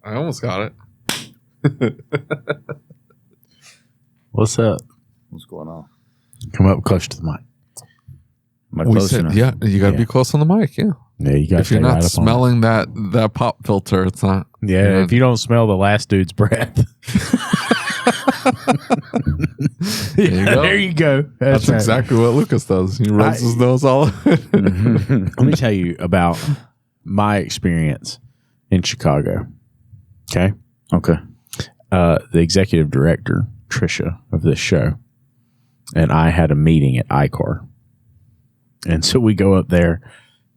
I almost got it. What's up? What's going on? Come up close to the mic. Am I close enough? Yeah, you got to be close on the mic. Yeah. Yeah, you got. If you're not smelling that pop filter, it's not. Yeah, if you don't smell the last dude's breath. There you go. That's right. exactly what Lucas does. He rubs his nose all. Let me tell you about my experience in Chicago. Okay. The executive director, Trisha, of this show, and I had a meeting at ICAR. And so we go up there,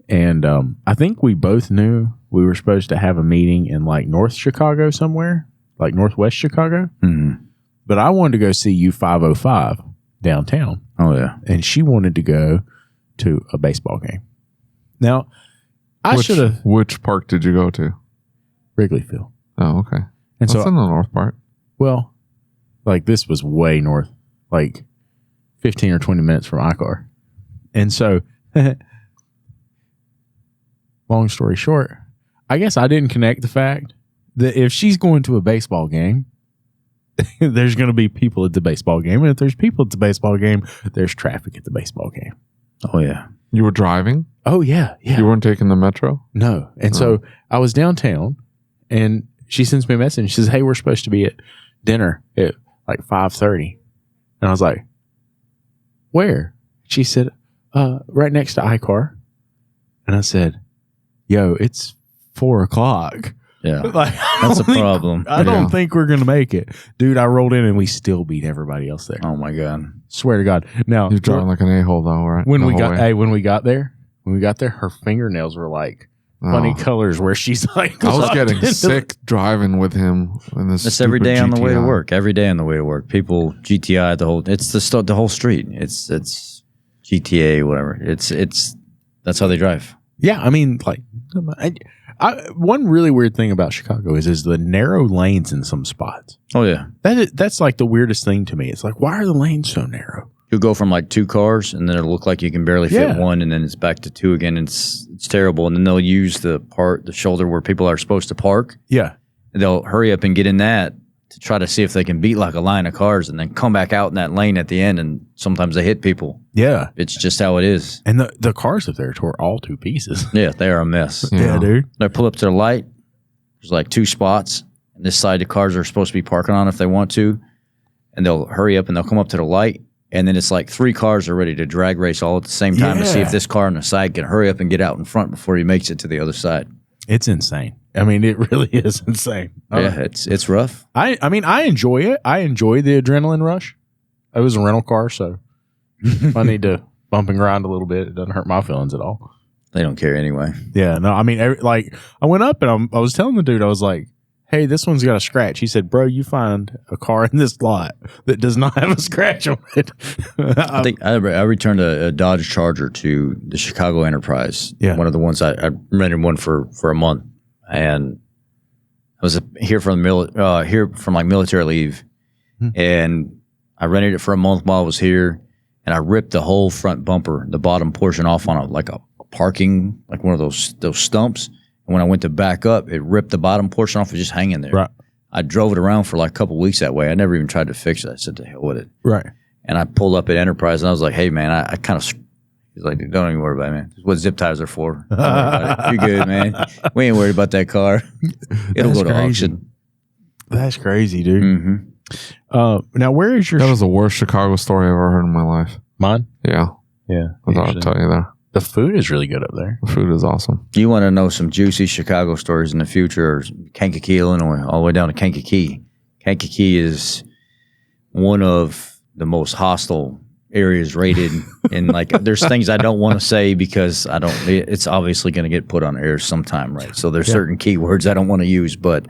and I think we both knew we were supposed to have a meeting in like North Chicago somewhere, like Northwest Chicago. Mm-hmm. But I wanted to go see U505 downtown. Oh, yeah. And she wanted to go to a baseball game. Now, I should have. Which park did you go to? Wrigley Field. Oh, okay. And That's so, in the north part. well, like this was way north, like 15 or 20 minutes from ICAR. And so, long story short, I guess I didn't connect the fact that if she's going to a baseball game, there's going to be people at the baseball game. And if there's people at the baseball game, there's traffic at the baseball game. Oh, yeah. You were driving? Oh, yeah. Yeah. You weren't taking the metro? No. And so I was downtown, and she sends me a message. She says, hey, we're supposed to be at dinner at like 5:30. And I was like, where? She said, right next to ICAR. And I said, yo, it's 4:00. Yeah. Like, That's a problem. I don't think we're going to make it. Dude, I rolled in and we still beat everybody else there. Oh, my God. Swear to God. Now, You're driving like an a-hole though, right? when we got there, her fingernails were like funny colors where she's like, I was getting sick driving with him. In this That's every day on the way to GTI. work. Every day on the way to work. People, GTI, it's the whole street. It's GTA, whatever. That's how they drive. Yeah, I mean, like, one really weird thing about Chicago is the narrow lanes in some spots. Oh, yeah. That's like the weirdest thing to me. It's like, why are the lanes so narrow? You'll go from like 2 cars, and then it'll look like you can barely fit one, and then it's back to 2 again. And it's terrible. And then they'll use the shoulder where people are supposed to park. Yeah. And they'll hurry up and get in that to try to see if they can beat like a line of cars, and then come back out in that lane at the end. And sometimes they hit people. Yeah. It's just how it is. And the cars up there tore all to pieces. Yeah, they are a mess. Yeah, dude. They pull up to the light. There's like 2 spots. And this side the cars are supposed to be parking on if they want to. And they'll hurry up and they'll come up to the light. And then it's like 3 cars are ready to drag race all at the same time to see if this car on the side can hurry up and get out in front before he makes it to the other side. It's insane. I mean, it really is insane. Yeah, it's rough. I mean, I enjoy it. I enjoy the adrenaline rush. It was a rental car, so if I need to bumping around a little bit, it doesn't hurt my feelings at all. They don't care anyway. Yeah, no, I mean, like, I went up and I was telling the dude, I was like, hey, this one's got a scratch. He said, bro, you find a car in this lot that does not have a scratch on it. I think I returned a Dodge Charger to the Chicago Enterprise. Yeah. One of the ones I rented one for a month. And I was here from like military leave. And I rented it for a month while I was here. And I ripped the whole front bumper, the bottom portion off on a parking, like one of those stumps. And when I went to back up, it ripped the bottom portion off. It was just hanging there. Right. I drove it around for like a couple weeks that way. I never even tried to fix it. I said, to hell with it. Right. And I pulled up at Enterprise, and I was like, hey, man, I kind of – he's like, don't even worry about it, man. This is what zip ties are for. Don't worry about it. You're good, man. We ain't worried about that car. It'll go to auction. That's crazy, dude. Mm-hmm. Now, where is your... That was the worst Chicago story I've ever heard in my life. Mine? Yeah. Yeah. I thought I'd tell you that. The food is really good up there. The food is awesome. You want to know some juicy Chicago stories in the future? Kankakee, Illinois, all the way down to Kankakee. Kankakee is one of the most hostile areas rated. And like, there's things I don't want to say because it's obviously going to get put on air sometime, right? So there's certain keywords I don't want to use, but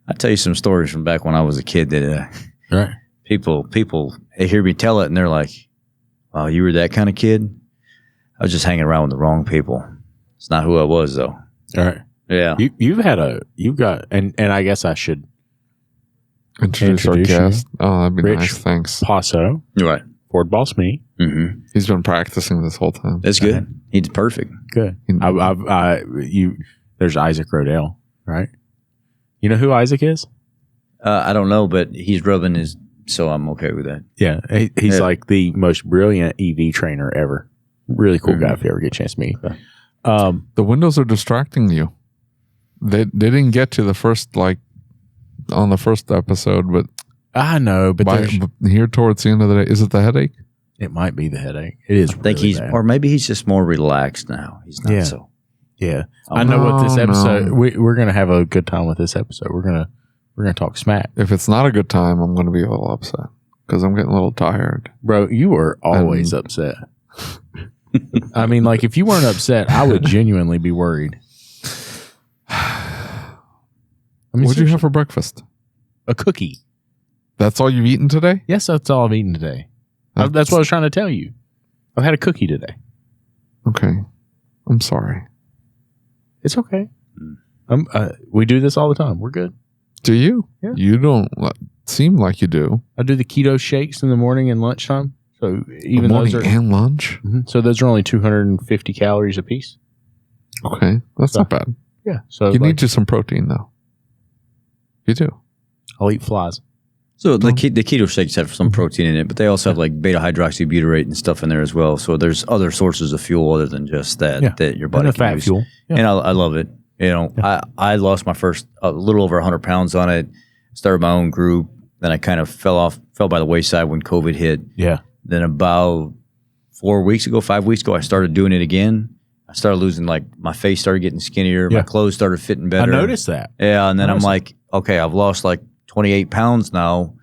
I'll tell you some stories from back when I was a kid that right. People they hear me tell it and they're like, wow, you were that kind of kid? I was just hanging around with the wrong people. It's not who I was, though. All right. Yeah. You've got, and I guess I should introduce our guest. Oh, that'd be Rich nice. Thanks. Poisso. You're right. Ford Boss Me. Mm-hmm. He's been practicing this whole time. That's good. He's perfect. Good. There's Isaac Rodell, right? You know who Isaac is? I don't know, but he's rubbing his, so I'm okay with that. Yeah, he's like the most brilliant EV trainer ever. Really cool guy if you ever get a chance to meet him. The windows are distracting you. They didn't get to the first, like, on the first episode, but I know, but here towards the end of the day, is it the headache? it might be the headache. It is. I think really he's, bad. or maybe he's just more relaxed now. He's not so. Yeah, I know what this episode. No. We're gonna have a good time with this episode. We're gonna talk smack, If it's not a good time, I'm going to be a little upset because I'm getting a little tired. bro. You were always upset. I mean, like if you weren't upset, I would genuinely be worried. I mean, What'd you have for breakfast? a cookie. That's all you've eaten today? Yes, that's all I've eaten today. That's what I was trying to tell you. I've had a cookie today. Okay. I'm sorry. It's okay. We do this all the time. We're good. Do you? Yeah. You don't seem like you do. I do the keto shakes in the morning and lunchtime. So even Morning those are and lunch? so those are only 250 calories a piece. Okay. That's So- not bad. Yeah. So You need you some protein, though. You do. I'll eat flies. So the keto shakes have some protein in it, but they also have like beta hydroxybutyrate and stuff in there as well. So there's other sources of fuel other than just that that your body And the can fat use. fuel. Yeah. And I love it. You know, I lost my first a little over 100 pounds on it. Started my own group. Then I kind of fell by the wayside when COVID hit. Yeah. Then about 5 weeks ago, I started doing it again. I started losing, like, my face started getting skinnier. Yeah. My clothes started fitting I better. noticed that. Yeah, and then I'm like, okay, I've lost like 28 pounds now.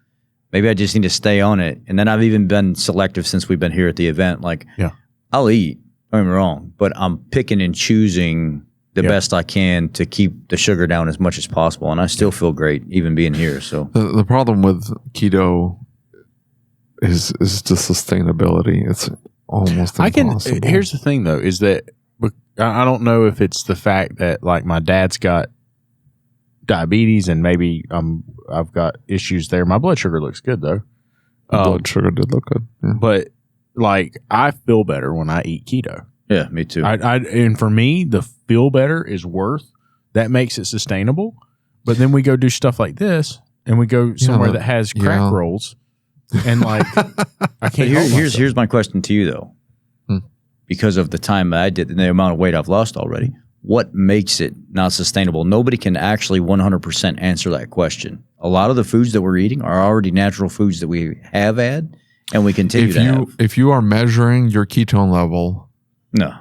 Maybe I just need to stay on it. And then I've even been selective since we've been here at the event. Like, I'll eat, don't get me wrong, but I'm picking and choosing the best I can to keep the sugar down as much as possible. And I still feel great even being here. So The problem with keto is the sustainability. It's almost impossible. Here's the thing, though, is that I don't know if it's the fact that, like, my dad's got diabetes and maybe I've got issues there. My blood sugar looks good, though. Blood sugar did look good. Yeah. But, like, I feel better when I eat keto. yeah, me too. And for me, the feel better is that makes it sustainable. But then we go do stuff like this, and we go somewhere that has crack rolls, and like I can't. Here's my question to you though, because of the time that I did and the amount of weight I've lost already. What makes it not sustainable? Nobody can actually 100% answer that question. A lot of the foods that we're eating are already natural foods that we have had, and we continue to have. If you are measuring your ketone level. No.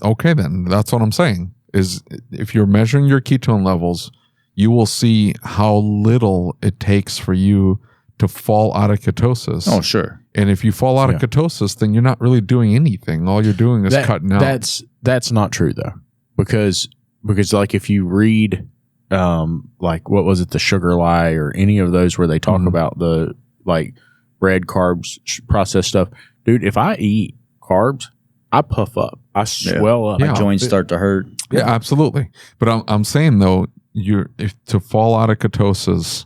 Okay, then that's what I'm saying is if you're measuring your ketone levels, you will see how little it takes for you to fall out of ketosis. Oh, sure. And if you fall out of ketosis, then you're not really doing anything. All you're doing is cutting out. That's not true though, because like if you read, like what was it, the Sugar Lie or any of those where they talk about the like bread, carbs, processed stuff, dude. If I eat carbs, I puff up. I swell up. My joints start to hurt. Yeah, absolutely. But I'm saying though, to fall out of ketosis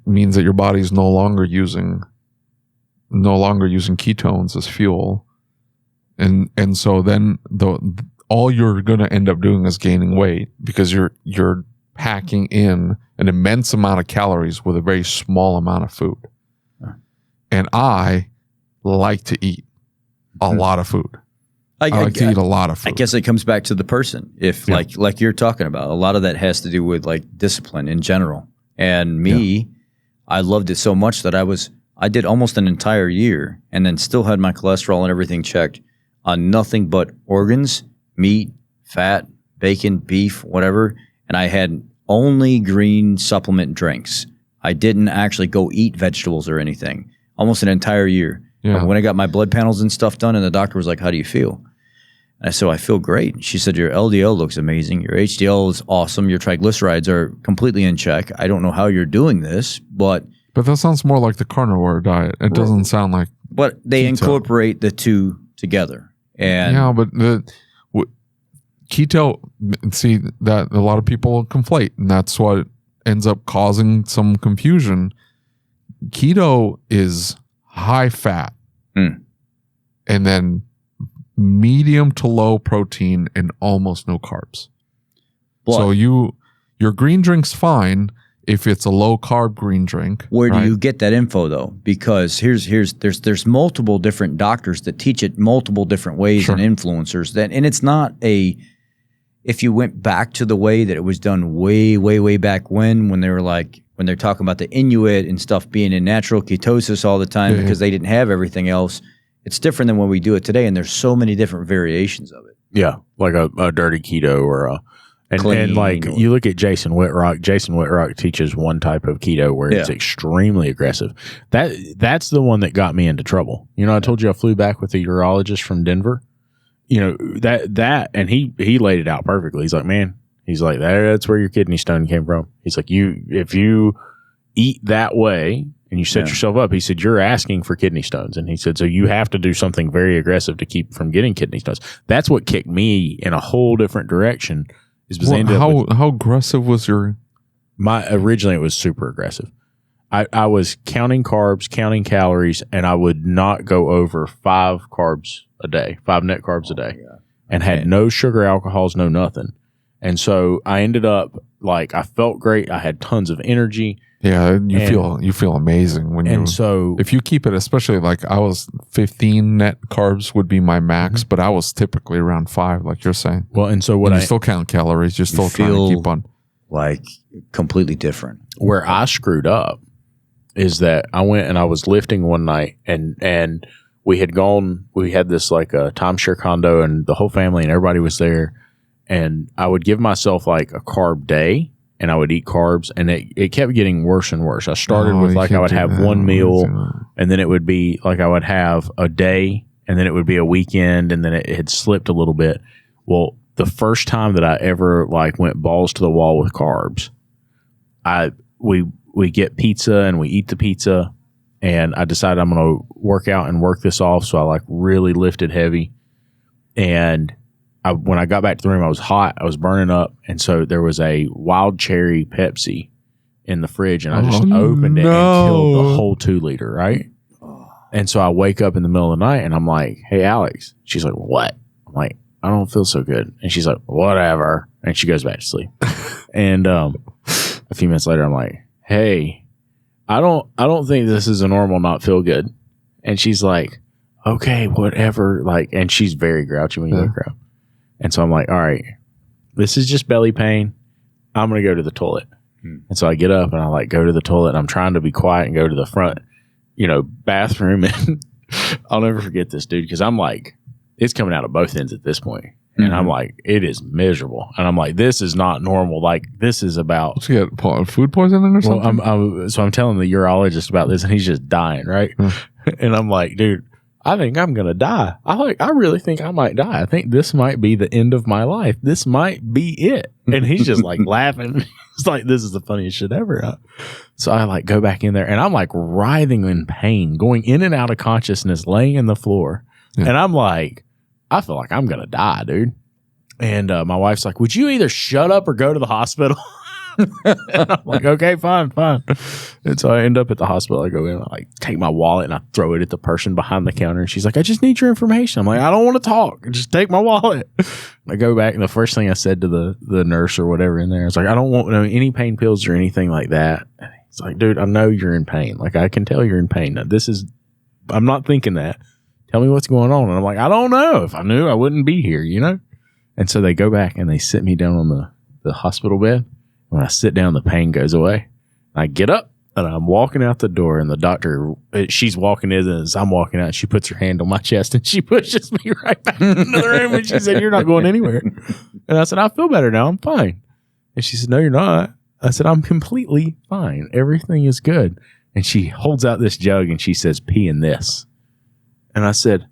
means that your body's no longer using ketones as fuel, and so then all you're going to end up doing is gaining weight because you're packing in an immense amount of calories with a very small amount of food. And I like to eat a lot of food. I like to eat a lot of food. I guess it comes back to the person. If like you're talking about, a lot of that has to do with like discipline in general. And me, I loved it so much that I did almost an entire year and then still had my cholesterol and everything checked on nothing but organs, meat, fat, bacon, beef, whatever. And I had only green supplement drinks. I didn't actually go eat vegetables or anything. Almost an entire year. Yeah. When I got my blood panels and stuff done, and the doctor was like, "How do you feel?" And I said, "I feel great." She said, "Your LDL looks amazing. Your HDL is awesome. Your triglycerides are completely in check. I don't know how you're doing this, but that sounds more like the carnivore diet. It doesn't sound like. But they keto. Incorporate the two together. And yeah, but keto. See that a lot of people conflate, and that's what ends up causing some confusion. Keto is high fat, and then medium to low protein and almost no carbs. But so you your green drink's fine if it's a low carb green drink. Where do you get that info though? Because there's multiple different doctors that teach it multiple different ways and influencers and it's not if you went back to the way that it was done way back when they were like, when they're talking about the Inuit and stuff being in natural ketosis all the time because they didn't have everything else. It's different than when we do it today, and there's so many different variations of it. Yeah, like a dirty keto or and like you look at Jason Whitrock. Jason Whitrock teaches one type of keto where it's extremely aggressive. That's the one that got me into trouble. You know, I told you I flew back with a urologist from Denver. You know, that and he laid it out perfectly. He's like, man, he's like, that's where your kidney stone came from. He's like, if you eat that way and you set yourself up, he said, you're asking for kidney stones. And he said, so you have to do something very aggressive to keep from getting kidney stones. That's what kicked me in a whole different direction. How aggressive was your? Originally it was super aggressive. I was counting carbs, counting calories, and I would not go over 5 carbs a day, 5 net carbs a day, and had no sugar, alcohols, no nothing. And so I ended up like, I felt great. I had tons of energy. Yeah, you feel amazing when if you keep it, especially like I was 15 net carbs would be my max, but I was typically around 5, like you're saying. Well, and so what you still count calories, you're still trying to keep on. Like completely different. Where I screwed up is that I went and I was lifting one night and we had this like a timeshare condo and the whole family and everybody was there. And I would give myself like a carb day and I would eat carbs and it kept getting worse and worse. I started with like I would have one meal and then it would be like I would have a day and then it would be a weekend and then it had slipped a little bit. Well, the first time that I ever like went balls to the wall with carbs, we get pizza and we eat the pizza and I decided I'm going to work out and work this off. So I like really lifted heavy and when I got back to the room, I was hot. I was burning up. And so there was a wild cherry Pepsi in the fridge and I just opened it and killed the whole 2 liter, right? And so I wake up in the middle of the night and I'm like, hey, Alex. She's like, what? I'm like, I don't feel so good. And she's like, whatever. And she goes back to sleep. And a few minutes later, I'm like, hey, I don't think this is a normal not feel good. And she's like, okay, whatever. Like, and she's very grouchy when you wake her up. And so I'm like, all right, this is just belly pain. I'm going to go to the toilet. And so I get up and I like go to the toilet and I'm trying to be quiet and go to the front, bathroom. And I'll never forget this, dude, because I'm like, it's coming out of both ends at this point. And I'm like, it is miserable. And I'm like, this is not normal. Like, this is about... So you got food poisoning or something? Well, I'm telling the urologist about this and he's just dying, right? And I'm like, dude, I think I'm going to die. I really think I might die. I think this might be the end of my life. This might be it. And he's just like laughing. It's like, this is the funniest shit ever. So I like go back in there and I'm like writhing in pain, going in and out of consciousness, laying in the floor. Yeah. And I'm like, I feel like I'm going to die, dude. And my wife's like, would you either shut up or go to the hospital? And I'm like, okay, fine. And so I end up at the hospital. I go in, I like take my wallet and I throw it at the person behind the counter. And she's like, I just need your information. I'm like, I don't want to talk. Just take my wallet. I go back and the first thing I said to the nurse or whatever in there, is like, I don't want any pain pills or anything like that. And he's like, dude, I know you're in pain. Like, I can tell you're in pain. Now, I'm not thinking that. Tell me what's going on. And I'm like, I don't know. If I knew, I wouldn't be here, And so they go back and they sit me down on the hospital bed. When I sit down, the pain goes away. I get up and I'm walking out the door and the doctor, she's walking in as I'm walking out. She puts her hand on my chest and she pushes me right back into the room. And she said, you're not going anywhere. And I said, I feel better now. I'm fine. And she said, no, you're not. I said, I'm completely fine. Everything is good. And she holds out this jug and she says, pee in this. And I said,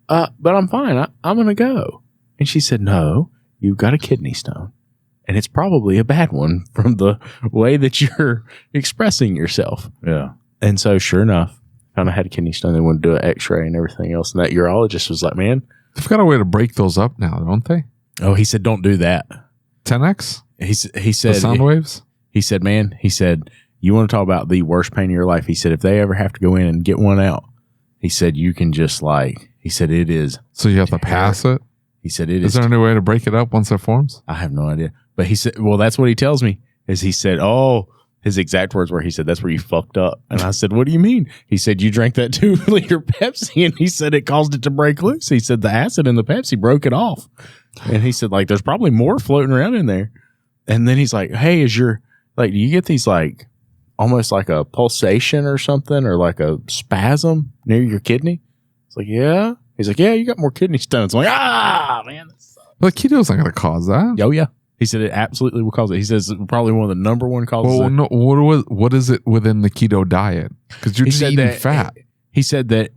but I'm fine. I'm going to go. And she said, no, you've got a kidney stone. And it's probably a bad one from the way that you're expressing yourself. Yeah. And so sure enough, found I had a kidney stone. They wanted to do an x-ray and everything else. And that urologist was like, man. They've got a way to break those up now, don't they? Oh, he said, don't do that. 10X? He said. The sound waves? He said, man, you want to talk about the worst pain of your life? He said, if they ever have to go in and get one out, he said, you can just it is. So you have to pass it? He said, it is. Is there any way to break it up once it forms? I have no idea. But he said, well, that's what he tells me is he said, oh, his exact words were, he said, that's where you fucked up. And I said, what do you mean? He said, you drank that 2-liter Pepsi. And he said, it caused it to break loose. He said, the acid in the Pepsi broke it off. And he said, like, there's probably more floating around in there. And then he's like, hey, do you get these like almost like a pulsation or something or like a spasm near your kidney? It's like, yeah. He's like, yeah, you got more kidney stones. I'm like, man. But keto's not going to cause that. Oh, yeah. He said it absolutely will cause it. He says it's probably one of the number one causes. Well, no, what is it within the keto diet? Because you're just eating fat. He said that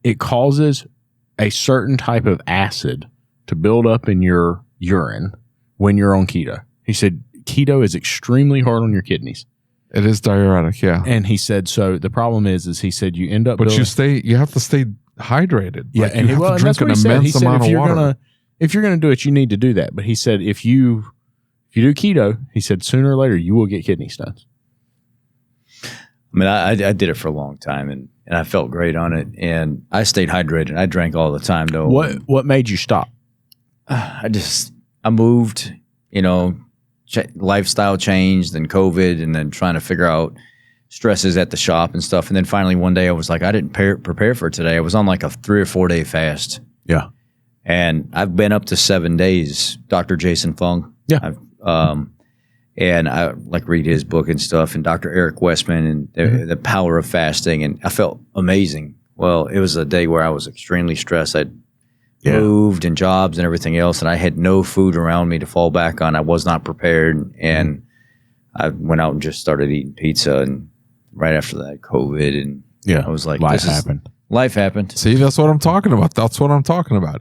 it causes a certain type of acid to build up in your urine when you're on keto. He said keto is extremely hard on your kidneys. It is diuretic, yeah. And he said, so the problem is he said you end up But you have to stay hydrated. Yeah, like, and you have to drink an immense amount of water. If you're going to do it, you need to do that. But he said if you do keto, he said sooner or later you will get kidney stones. I mean, I did it for a long time, and I felt great on it, and I stayed hydrated. I drank all the time, though. What made you stop? I moved, lifestyle changed, then COVID, and then trying to figure out stresses at the shop and stuff. And then finally one day I was like, I didn't prepare for today. I was on like a 3 or 4 day fast. Yeah. And I've been up to 7 days, Dr. Jason Fung. Yeah. And I like read his book and stuff, and Dr. Eric Westman and the power of fasting. And I felt amazing. Well, it was a day where I was extremely stressed. I'd moved and jobs and everything else, and I had no food around me to fall back on. I was not prepared. And I went out and just started eating pizza. And right after that, COVID. And I was like, life happened. Life happened. See, that's what I'm talking about.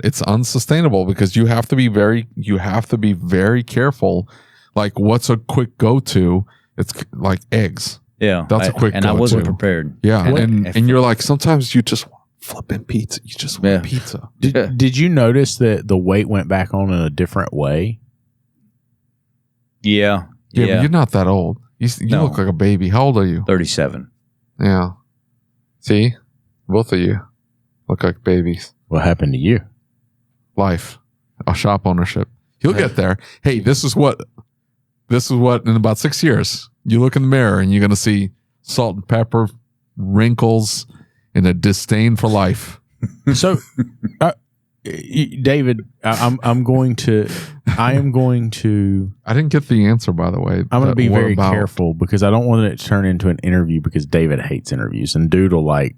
It's unsustainable because you have to be very careful. Like, what's a quick go-to? It's like eggs. Yeah. That's a quick and go-to. I wasn't prepared. Yeah. And you're like, sometimes you just want flipping pizza. You just want pizza. Did you notice that the weight went back on in a different way? Yeah. Yeah, but you're not that old. You look like a baby. How old are you? 37. Yeah. See? Both of you look like babies. What happened to you? Life. A shop ownership. He'll get there. Hey, this is what in about 6 years, you look in the mirror and you're going to see salt and pepper, wrinkles, and a disdain for life. So, David, I am going to. I didn't get the answer, by the way. I'm going to be very careful because I don't want it to turn into an interview because David hates interviews and dude will like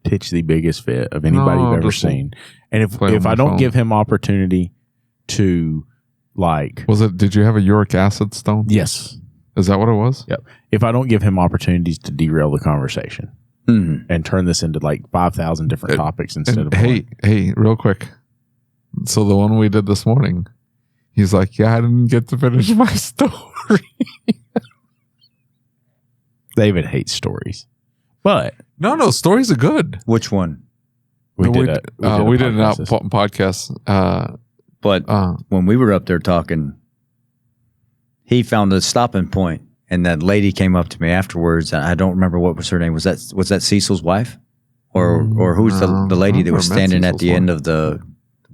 pitch the biggest fit of anybody you've ever seen. And if I don't give him opportunity to like, did you have a uric acid stone? Yes. Is that what it was? Yep. If I don't give him opportunities to derail the conversation and turn this into like 5,000 different topics instead of one. Hey, real quick. So the one we did this morning, he's like, yeah, I didn't get to finish my story. David hates stories. But no, stories are good. Which one? We did an podcast. But when we were up there talking, he found a stopping point, and that lady came up to me afterwards. And I don't remember what was her name. Was that Cecil's wife, or who's the lady that was standing at the end of the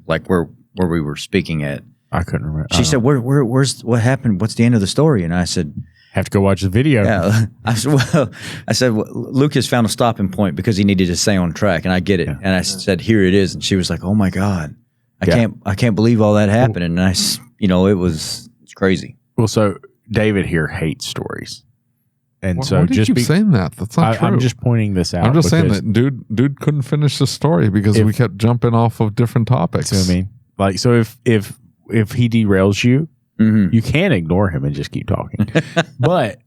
where we were speaking at? I couldn't remember. She said, "Where's what happened? What's the end of the story?" And I said, have to go watch the video. Yeah. I said, Lucas found a stopping point because he needed to stay on track, and I get it. Yeah. And I said, here it is. And she was like, oh my God, I can't believe all that happened. And it's crazy. Well, so David here hates stories. And why do you keep saying that? That's not true. I'm just pointing this out. I'm just saying that dude couldn't finish the story because we kept jumping off of different topics. See what I mean? Like, so if he derails you, you can't ignore him and just keep talking. But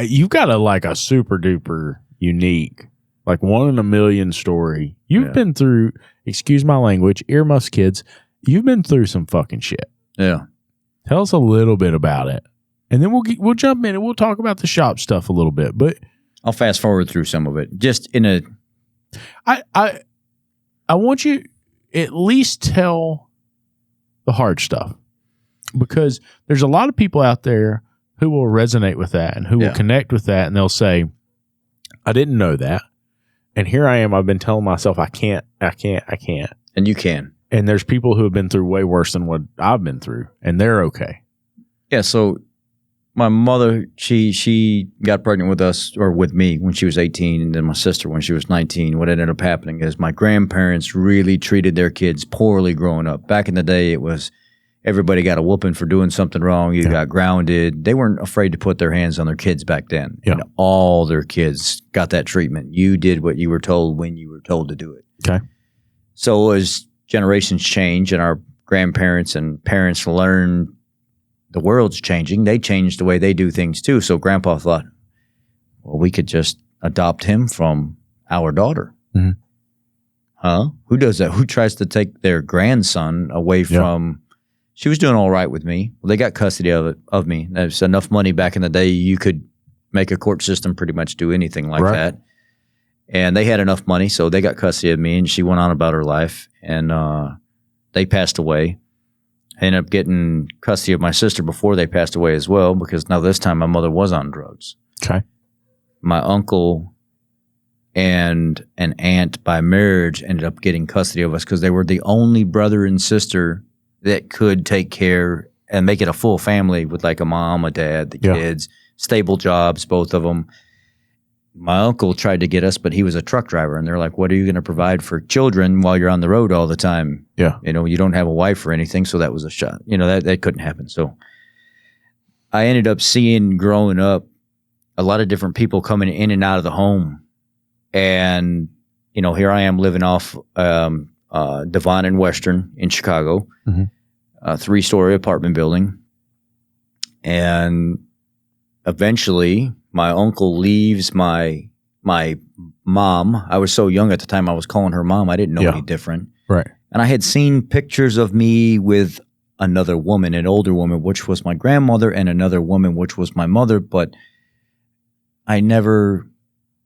you've got a super duper unique, like 1 in a million story. You've been through, excuse my language, earmuffs kids, you've been through some fucking shit. Yeah. Tell us a little bit about it. And then we'll jump in and we'll talk about the shop stuff a little bit. But I'll fast forward through some of it. Just in a I want you at least tell the hard stuff. Because there's a lot of people out there who will resonate with that and who will connect with that, and they'll say, I didn't know that. And here I am. I've been telling myself I can't. And you can. And there's people who have been through way worse than what I've been through, and they're okay. Yeah, so my mother, she got pregnant with us, or with me, when she was 18, and then my sister when she was 19. What ended up happening is my grandparents really treated their kids poorly growing up. Back in the day, it was everybody got a whooping for doing something wrong. You got grounded. They weren't afraid to put their hands on their kids back then. Yeah. And all their kids got that treatment. You did what you were told when you were told to do it. Okay. So as generations change and our grandparents and parents learn the world's changing, they changed the way they do things too. So Grandpa thought, well, we could just adopt him from our daughter. Mm-hmm. Huh? Who does that? Who tries to take their grandson away from... She was doing all right with me. Well, they got custody of me. There's enough money back in the day, you could make a court system pretty much do anything like that. And they had enough money, so they got custody of me, and she went on about her life, and they passed away. I ended up getting custody of my sister before they passed away as well, because now this time my mother was on drugs. Okay. My uncle and an aunt by marriage ended up getting custody of us because they were the only brother and sister that could take care and make it a full family with like a mom, a dad, the kids, stable jobs, both of them. My uncle tried to get us, but he was a truck driver, and they're like, what are you going to provide for children while you're on the road all the time? Yeah. You know, you don't have a wife or anything, so that was a shot. You know, that couldn't happen. So I ended up seeing growing up a lot of different people coming in and out of the home. And, you know, here I am living off Devon and Western in Chicago, a 3-story apartment building. And eventually my uncle leaves my mom. I was so young at the time, I was calling her mom. I didn't know any different. Right. And I had seen pictures of me with another woman, an older woman, which was my grandmother, and another woman, which was my mother. But I never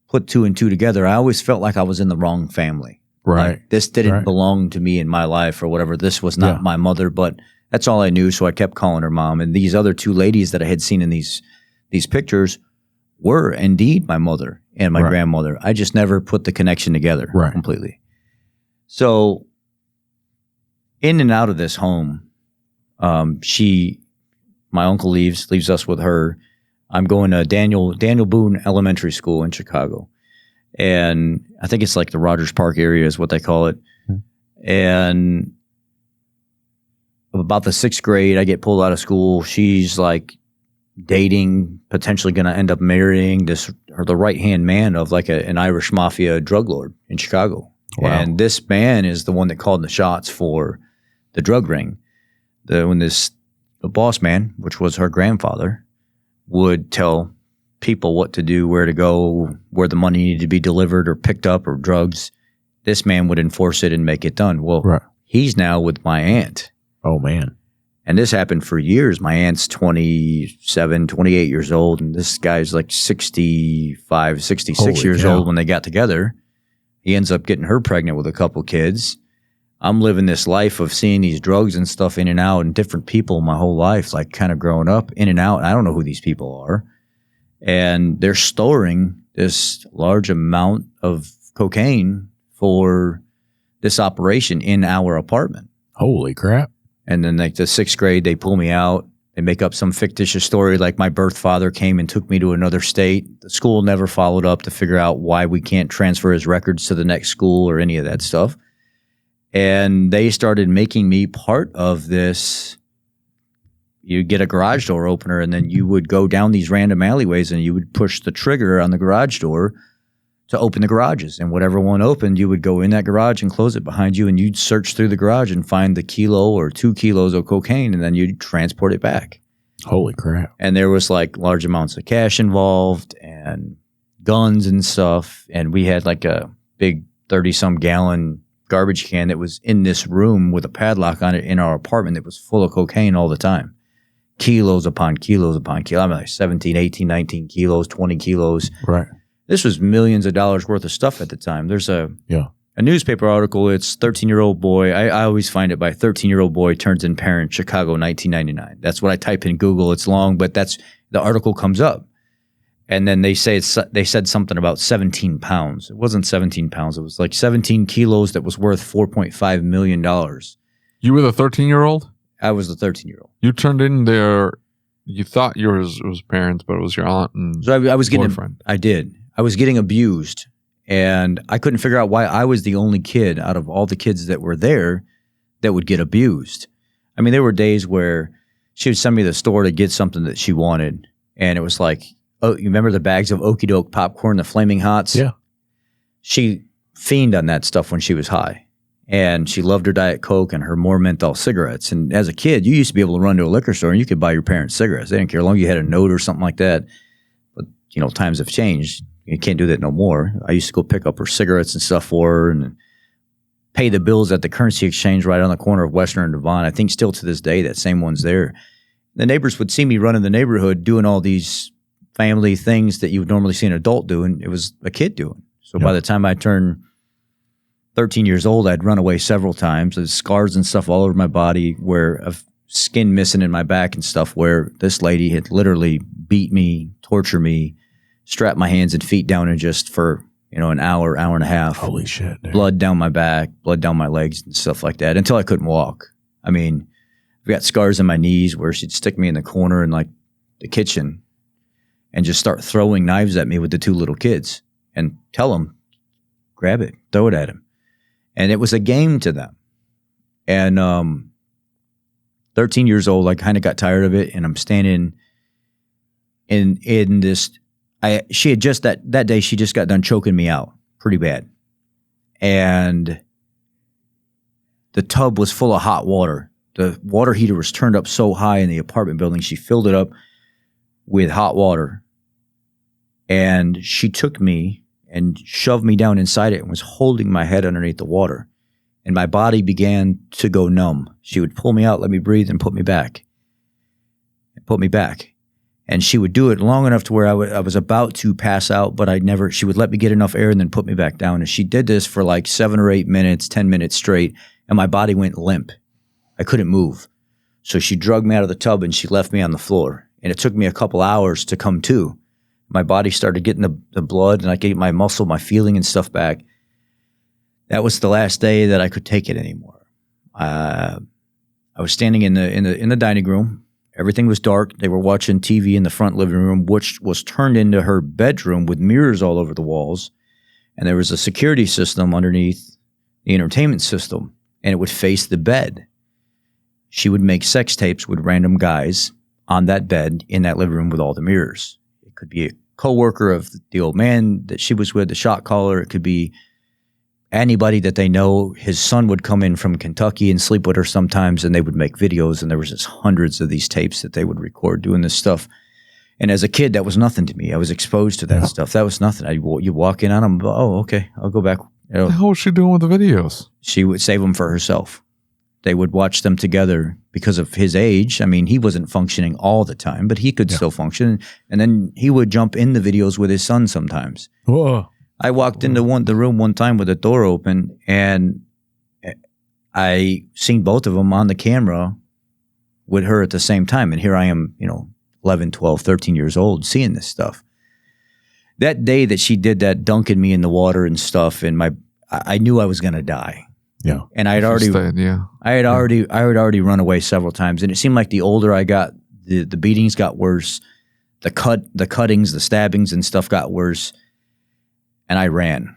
put 2 and 2 together. I always felt like I was in the wrong family. Right. Like, this didn't belong to me in my life or whatever. This was not my mother, but that's all I knew. So I kept calling her mom. And these other 2 ladies that I had seen in these pictures were indeed my mother and my grandmother. I just never put the connection together completely. So in and out of this home, my uncle leaves us with her. I'm going to Daniel Boone Elementary School in Chicago. And I think it's like the Rogers Park area is what they call it. And about the 6th grade, I get pulled out of school. She's like dating, potentially going to end up marrying the right-hand man of like an Irish mafia drug lord in Chicago. Wow. And this man is the one that called the shots for the drug ring. The boss man, which was her grandfather, would tell people what to do, where to go, where the money needed to be delivered or picked up, or drugs. This man would enforce it and make it done. Well, he's now with my aunt. Oh, man. And this happened for years. My aunt's 27, 28 years old, and this guy's like 65, 66 years old when they got together. He ends up getting her pregnant with a couple kids. I'm living this life of seeing these drugs and stuff in and out and different people my whole life, like kind of growing up in and out. And I don't know who these people are. And they're storing this large amount of cocaine for this operation in our apartment. Holy crap. And then like the 6th grade, they pull me out. They make up some fictitious story like my birth father came and took me to another state. The school never followed up to figure out why we can't transfer his records to the next school or any of that stuff. And they started making me part of this. You get a garage door opener, and then you would go down these random alleyways and you would push the trigger on the garage door to open the garages. And whatever one opened, you would go in that garage and close it behind you, and you'd search through the garage and find the kilo or 2 kilos of cocaine, and then you'd transport it back. Holy crap. And there was like large amounts of cash involved and guns and stuff. And we had like a big 30-some gallon garbage can that was in this room with a padlock on it in our apartment that was full of cocaine all the time. Kilos upon kilos upon kilos. I mean, like 17, 18, 19 kilos, 20 kilos. Right. This was millions of dollars worth of stuff at the time. There's a newspaper article. It's 13-year-old boy. I always find it by 13-year-old boy turns in parent, Chicago, 1999. That's what I type in Google. It's long, but that's the article comes up. And then they said something about 17 pounds. It wasn't 17 pounds. It was like 17 kilos that was worth $4.5 million. You were the 13-year-old? I was the 13-year-old. You turned in their you thought yours was parents, but it was your aunt and So I was getting, boyfriend. I was getting abused, and I couldn't figure out why I was the only kid out of all the kids that were there that would get abused. I mean, there were days where she would send me to the store to get something that she wanted, and it was like, oh, you remember the bags of Okie Doke popcorn, the Flaming Hots? Yeah. She fiended on that stuff when she was high. And she loved her Diet Coke and her more menthol cigarettes. And as a kid, you used to be able to run to a liquor store and you could buy your parents cigarettes. They didn't care as long as you had a note or something like that. But, you know, times have changed. You can't do that no more. I used to go pick up her cigarettes and stuff for her and pay the bills at the currency exchange right on the corner of Western and Devon. I think still to this day, that same one's there. The neighbors would see me running the neighborhood doing all these family things that you would normally see an adult do, and it was a kid doing. So by the time I turned 13 years old, I'd run away several times. There's scars and stuff all over my body where of skin missing in my back and stuff where this lady had literally beat me, tortured me, strapped my hands and feet down and just for, you know, an hour, hour and a half. Holy shit, dude. Blood down my back, blood down my legs and stuff like that until I couldn't walk. I mean, I've got scars in my knees where she'd stick me in the corner in like the kitchen and just start throwing knives at me with the two little kids and tell them, grab it, throw it at him. And it was a game to them. And 13 years old, I kind of got tired of it, and I'm standing in this. She had just that day. She just got done choking me out pretty bad, and the tub was full of hot water. The water heater was turned up so high in the apartment building. She filled it up with hot water, and she took me and shoved me down inside it and was holding my head underneath the water. And my body began to go numb. She would pull me out, let me breathe, and put me back. And she would do it long enough to where I was about to pass out, but she would let me get enough air and then put me back down. And she did this for like 7 or 8 minutes, 10 minutes straight, and my body went limp. I couldn't move. So she drugged me out of the tub and she left me on the floor. And it took me a couple hours to come to. My body started getting the blood, and I could get my muscle, my feeling and stuff back. That was the last day that I could take it anymore. I was standing in the dining room. Everything was dark. They were watching TV in the front living room, which was turned into her bedroom with mirrors all over the walls. And there was a security system underneath the entertainment system, and it would face the bed. She would make sex tapes with random guys on that bed in that living room with all the mirrors. It could be a coworker of the old man that she was with, the shot caller. It could be anybody that they know. His son would come in from Kentucky and sleep with her sometimes, and they would make videos, and there was just hundreds of these tapes that they would record doing this stuff. And as a kid, that was nothing to me. I was exposed to that stuff. That was nothing. You walk in on them, oh, okay, I'll go back. You know, What the hell was she doing with the videos? she would save them for herself. They would watch them together because of his age. I mean, he wasn't functioning all the time, but he could still function. And then he would jump in the videos with his son sometimes. Whoa. I walked into the room one time with the door open, and I seen both of them on the camera with her at the same time. And here I am, 11, 12, 13 years old seeing this stuff. That day that she did that, dunking me in the water and stuff, and I knew I was going to die. Yeah. And I had already run away several times, and it seemed like the older I got, the beatings got worse, the cuttings, the stabbings and stuff got worse, and I ran.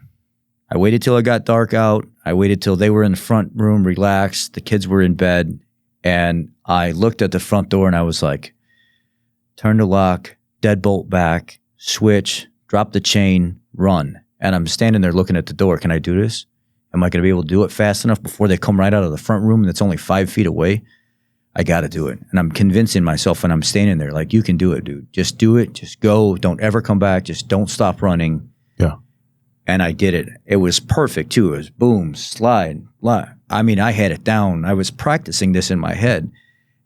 I waited till it got dark out. I waited till they were in the front room, relaxed. The kids were in bed, and I looked at the front door and I was like, turn the lock, deadbolt back, switch, drop the chain, run. And I'm standing there looking at the door. Can I do this? Am I going to be able to do it fast enough before they come right out of the front room that's only 5 feet away? I got to do it. And I'm convincing myself, and I'm standing there like, you can do it, dude. Just do it. Just go. Don't ever come back. Just don't stop running. Yeah. And I did it. It was perfect, too. It was boom, slide. I mean, I had it down. I was practicing this in my head.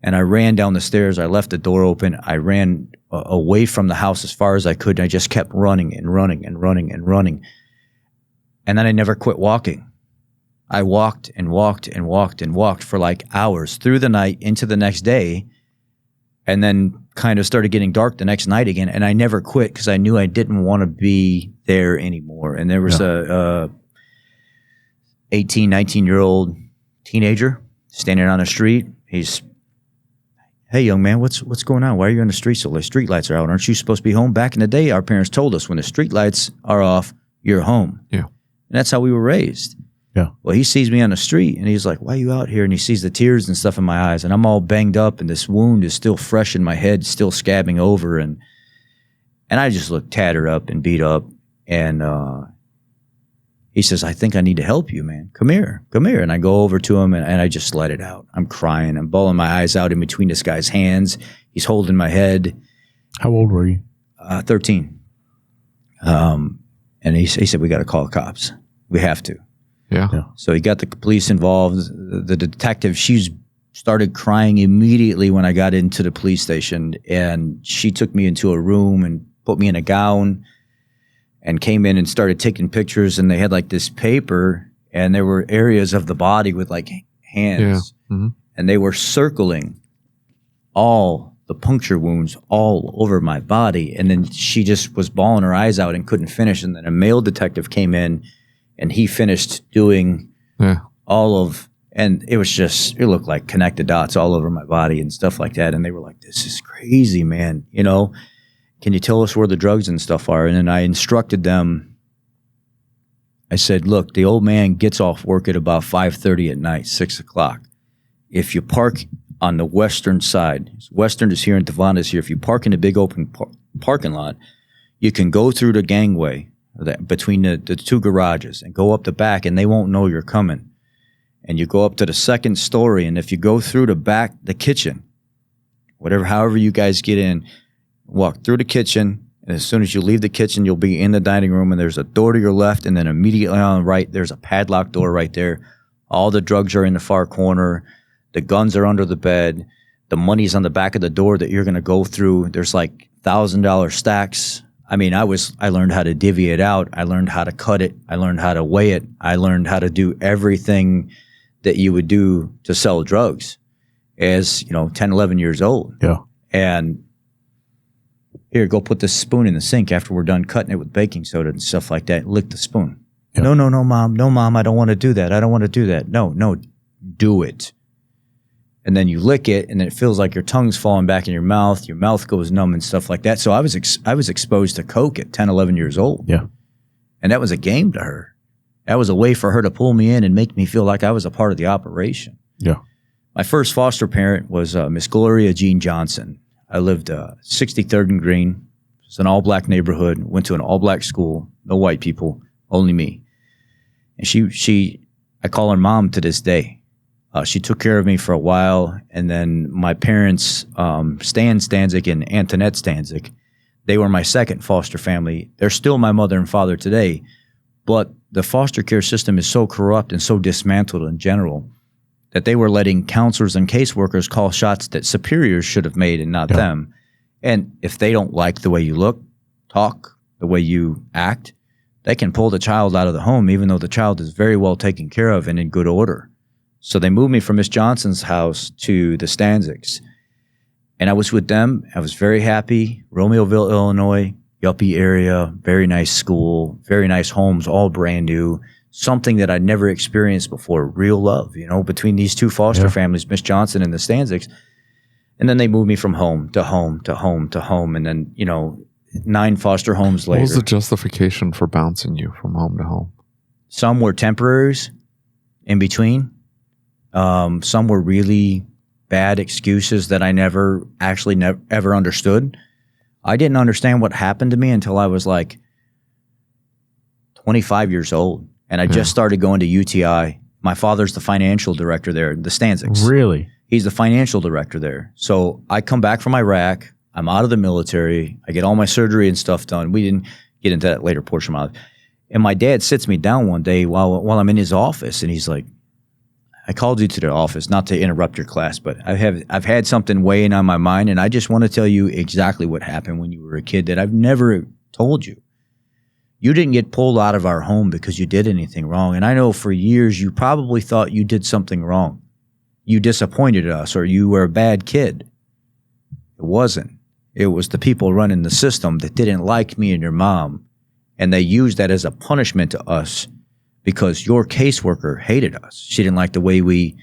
And I ran down the stairs. I left the door open. I ran away from the house as far as I could. And I just kept running and running and running and running. And then I never quit walking. I walked and walked and walked and walked for like hours through the night into the next day, and then kind of started getting dark the next night again. And I never quit because I knew I didn't want to be there anymore. And there was a 18, 19-year-old teenager standing on the street. He's hey, young man, what's going on? Why are you on the street so late? Street lights are out. Aren't you supposed to be home? Back in the day, our parents told us when the street lights are off, you're home. Yeah. And that's how we were raised. Yeah. Well, he sees me on the street and he's like, why are you out here? And he sees the tears and stuff in my eyes and I'm all banged up and this wound is still fresh in my head, still scabbing over. And I just look tattered up and beat up. And he says, I think I need to help you, man. Come here. And I go over to him and I just let it out. I'm crying. I'm bawling my eyes out in between this guy's hands. He's holding my head. How old were you? 13. And he said, we got to call the cops. We have to. Yeah. So he got the police involved. The detective, she started crying immediately when I got into the police station. And she took me into a room and put me in a gown and came in and started taking pictures. And they had like this paper and there were areas of the body with like hands. Yeah. Mm-hmm. And they were circling all the puncture wounds all over my body. And then she just was bawling her eyes out and couldn't finish. And then a male detective came in and he finished doing all of, and it was just, it looked like connected dots all over my body and stuff like that. And they were like, this is crazy, man. You know, can you tell us where the drugs and stuff are? And then I instructed them. I said, look, the old man gets off work at about 5:30 at night, 6 o'clock. If you park on the western side, western is here and Devon is here. If you park in the big open parking lot, you can go through the gangway between the two garages and go up the back and they won't know you're coming. And you go up to the second story. And if you go through the back, the kitchen, however you guys get in, walk through the kitchen. And as soon as you leave the kitchen, you'll be in the dining room and there's a door to your left. And then immediately on the right, there's a padlock door right there. All the drugs are in the far corner. The guns are under the bed. The money's on the back of the door that you're going to go through. There's like $1,000 stacks. I mean, I learned how to divvy it out. I learned how to cut it. I learned how to weigh it. I learned how to do everything that you would do to sell drugs as, 10, 11 years old. Yeah. And here, go put this spoon in the sink after we're done cutting it with baking soda and stuff like that. Lick the spoon. Yeah. No, mom. No, mom, I don't want to do that. I don't want to do that. No, do it. And then you lick it, and then it feels like your tongue's falling back in your mouth goes numb and stuff like that. So I was exposed to coke at 10, 11 years old. Yeah. And that was a game to her. That was a way for her to pull me in and make me feel like I was a part of the operation. Yeah. My first foster parent was Miss Gloria Jean Johnson. I lived 63rd and Green. It's an all-black neighborhood. Went to an all-black school. No white people, only me. And I call her mom to this day. She took care of me for a while, and then my parents, Stan Stanzik and Antoinette Stanzik, they were my second foster family. They're still my mother and father today, but the foster care system is so corrupt and so dismantled in general that they were letting counselors and caseworkers call shots that superiors should have made and not them. And if they don't like the way you look, talk, the way you act, they can pull the child out of the home, even though the child is very well taken care of and in good order. So they moved me from Miss Johnson's house to the Stanziks. And I was with them. I was very happy. Romeoville, Illinois, yuppie area, very nice school, very nice homes, all brand new. Something that I'd never experienced before, real love, between these two foster families, Miss Johnson and the Stanziks. And then they moved me from home to home to home to home. And then, 9 foster homes later. What was the justification for bouncing you from home to home? Some were temporaries in between. Some were really bad excuses that I never ever understood. I didn't understand what happened to me until I was like 25 years old. And I just started going to UTI. My father's the financial director there, the Stanziks. Really? He's the financial director there. So I come back from Iraq. I'm out of the military. I get all my surgery and stuff done. We didn't get into that later portion of my life. And my dad sits me down one day while I'm in his office, and he's like, I called you to the office, not to interrupt your class, but I've had something weighing on my mind, and I just want to tell you exactly what happened when you were a kid that I've never told you. You didn't get pulled out of our home because you did anything wrong. And I know for years you probably thought you did something wrong. You disappointed us, or you were a bad kid. It wasn't. It was the people running the system that didn't like me and your mom, and they used that as a punishment to us because your caseworker hated us. She didn't like the way we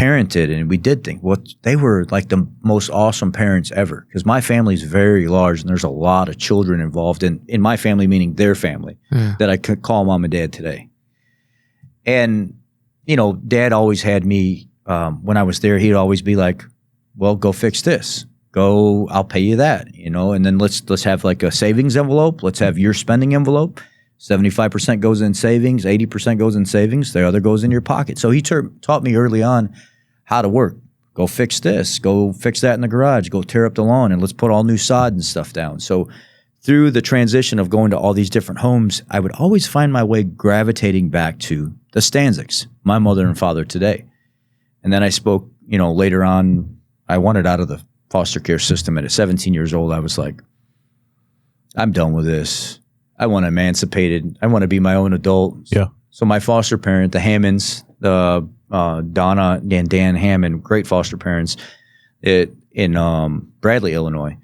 parented, and we did think, well, they were like the most awesome parents ever, because my family's very large and there's a lot of children involved in my family, meaning their family, that I could call mom and dad today. And, you know, dad always had me, when I was there, he'd always be like, well, go fix this. Go, I'll pay you that, you know, and then let's have like a savings envelope. Let's have your spending envelope. 75% goes in savings, 80% goes in savings, the other goes in your pocket. So he taught me early on how to work. Go fix this, go fix that in the garage, go tear up the lawn, and let's put all new sod and stuff down. So through the transition of going to all these different homes, I would always find my way gravitating back to the Stanczyks, my mother and father today. And then I spoke, you know, later on, I wanted out of the foster care system. At 17 years old, I was like, I'm done with this. I want emancipated. I want to be my own adult. Yeah. So my foster parent, the Hammonds, the Donna and Dan Hammond, great foster parents in Bradley, Illinois.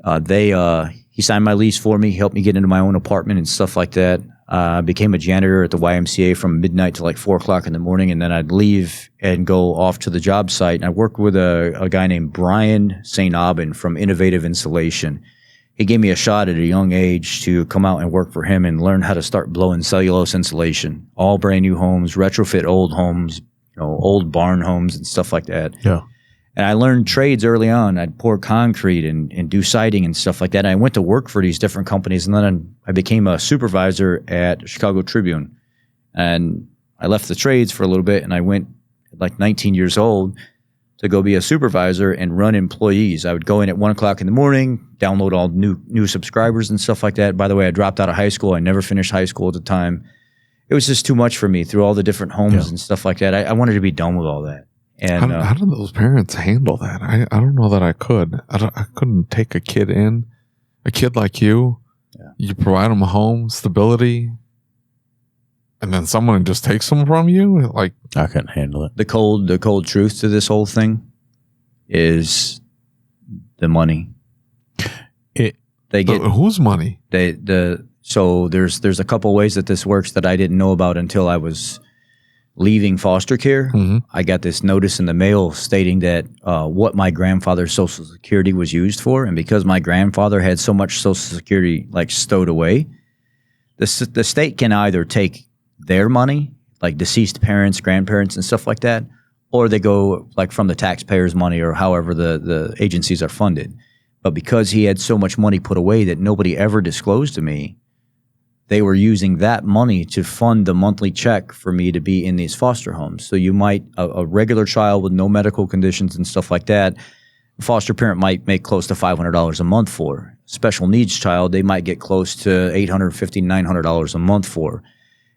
He signed my lease for me, helped me get into my own apartment and stuff like that. I became a janitor at the YMCA from midnight to like 4 o'clock in the morning, and then I'd leave and go off to the job site. And I worked with a guy named Brian St. Aubin from Innovative Insulation. He gave me a shot at a young age to come out and work for him and learn how to start blowing cellulose insulation. All brand new homes, retrofit old homes, you know, old barn homes and stuff like that. Yeah. And I learned trades early on. I'd pour concrete and do siding and stuff like that. And I went to work for these different companies, and then I became a supervisor at Chicago Tribune. And I left the trades for a little bit, and I went at like 19 years old to go be a supervisor and run employees. I would go in at 1 o'clock in the morning, download all new subscribers and stuff like that. By the way, I dropped out of high school. I never finished high school at the time. It was just too much for me through all the different homes and stuff like that. I wanted to be done with all that. And how did those parents handle that? I don't know that I could. I couldn't take a kid in, a kid like you. Yeah. You provide them a home, stability, and then someone just takes them from you. Like, I couldn't handle it. The cold truth to this whole thing is the money. They get whose money? So there's a couple ways that this works that I didn't know about until I was leaving foster care. Mm-hmm. I got this notice in the mail stating that what my grandfather's Social Security was used for, and because my grandfather had so much Social Security like stowed away, the state can either take their money, like deceased parents, grandparents, and stuff like that, or they go like from the taxpayers' money or however the agencies are funded. But because he had so much money put away that nobody ever disclosed to me, they were using that money to fund the monthly check for me to be in these foster homes. So you might, a regular child with no medical conditions and stuff like that, a foster parent might make close to $500 a month for. Special needs child, they might get close to $850, $900 a month for.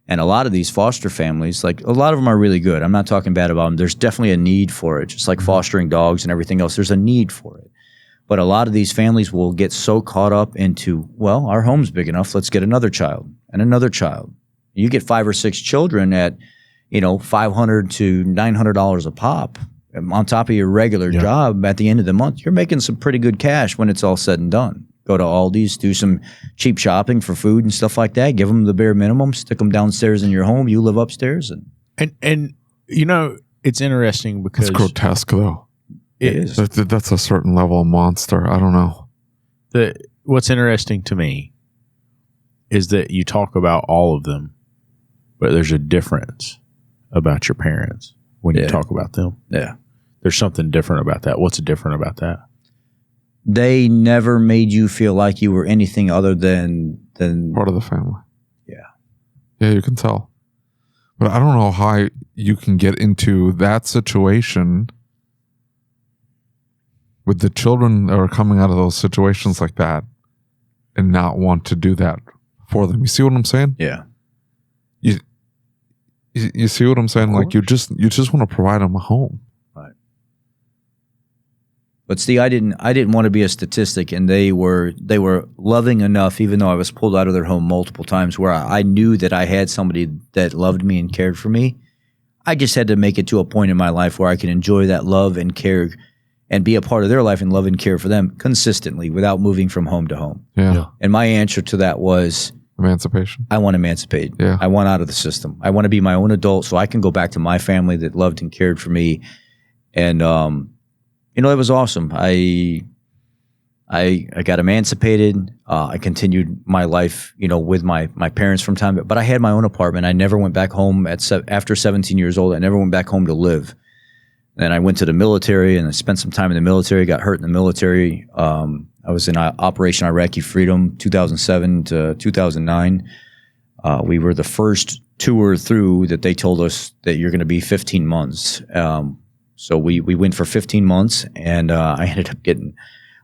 And a lot of these foster families, like a lot of them are really good. I'm not talking bad about them. There's definitely a need for it. Just like fostering dogs and everything else, there's a need for it. But a lot of these families will get so caught up into, well, our home's big enough, let's get another child and another child. You get 5 or 6 children at, $500 to $900 a pop on top of your regular job. At the end of the month, you're making some pretty good cash when it's all said and done. Go to Aldi's, do some cheap shopping for food and stuff like that. Give them the bare minimum, stick them downstairs in your home. You live upstairs. And it's interesting because it's grotesque though. It is. That's a certain level of monster. I don't know. What's interesting to me is that you talk about all of them, but there's a difference about your parents when you talk about them. Yeah. There's something different about that. What's different about that? They never made you feel like you were anything other than part of the family. Yeah. Yeah, you can tell. But I don't know how you can get into that situation with the children that are coming out of those situations like that and not want to do that for them. You see what I'm saying? Yeah. You see what I'm saying? Like you just want to provide them a home. Right. But see, I didn't want to be a statistic, and they were loving enough, even though I was pulled out of their home multiple times, where I knew that I had somebody that loved me and cared for me. I just had to make it to a point in my life where I could enjoy that love and care and be a part of their life and love and care for them consistently without moving from home to home. Yeah. And my answer to that was, Emancipation. I want emancipated. Yeah. I want out of the system. I want to be my own adult so I can go back to my family that loved and cared for me. And, it was awesome. I got emancipated. I continued my life, with my parents from time, but I had my own apartment. I never went back home after 17 years old. I never went back home to live. Then I went to the military and I spent some time in the military, got hurt in the military. I was in Operation Iraqi Freedom, 2007 to 2009. We were the first tour through that they told us that you're going to be 15 months. So we went for 15 months and I ended up getting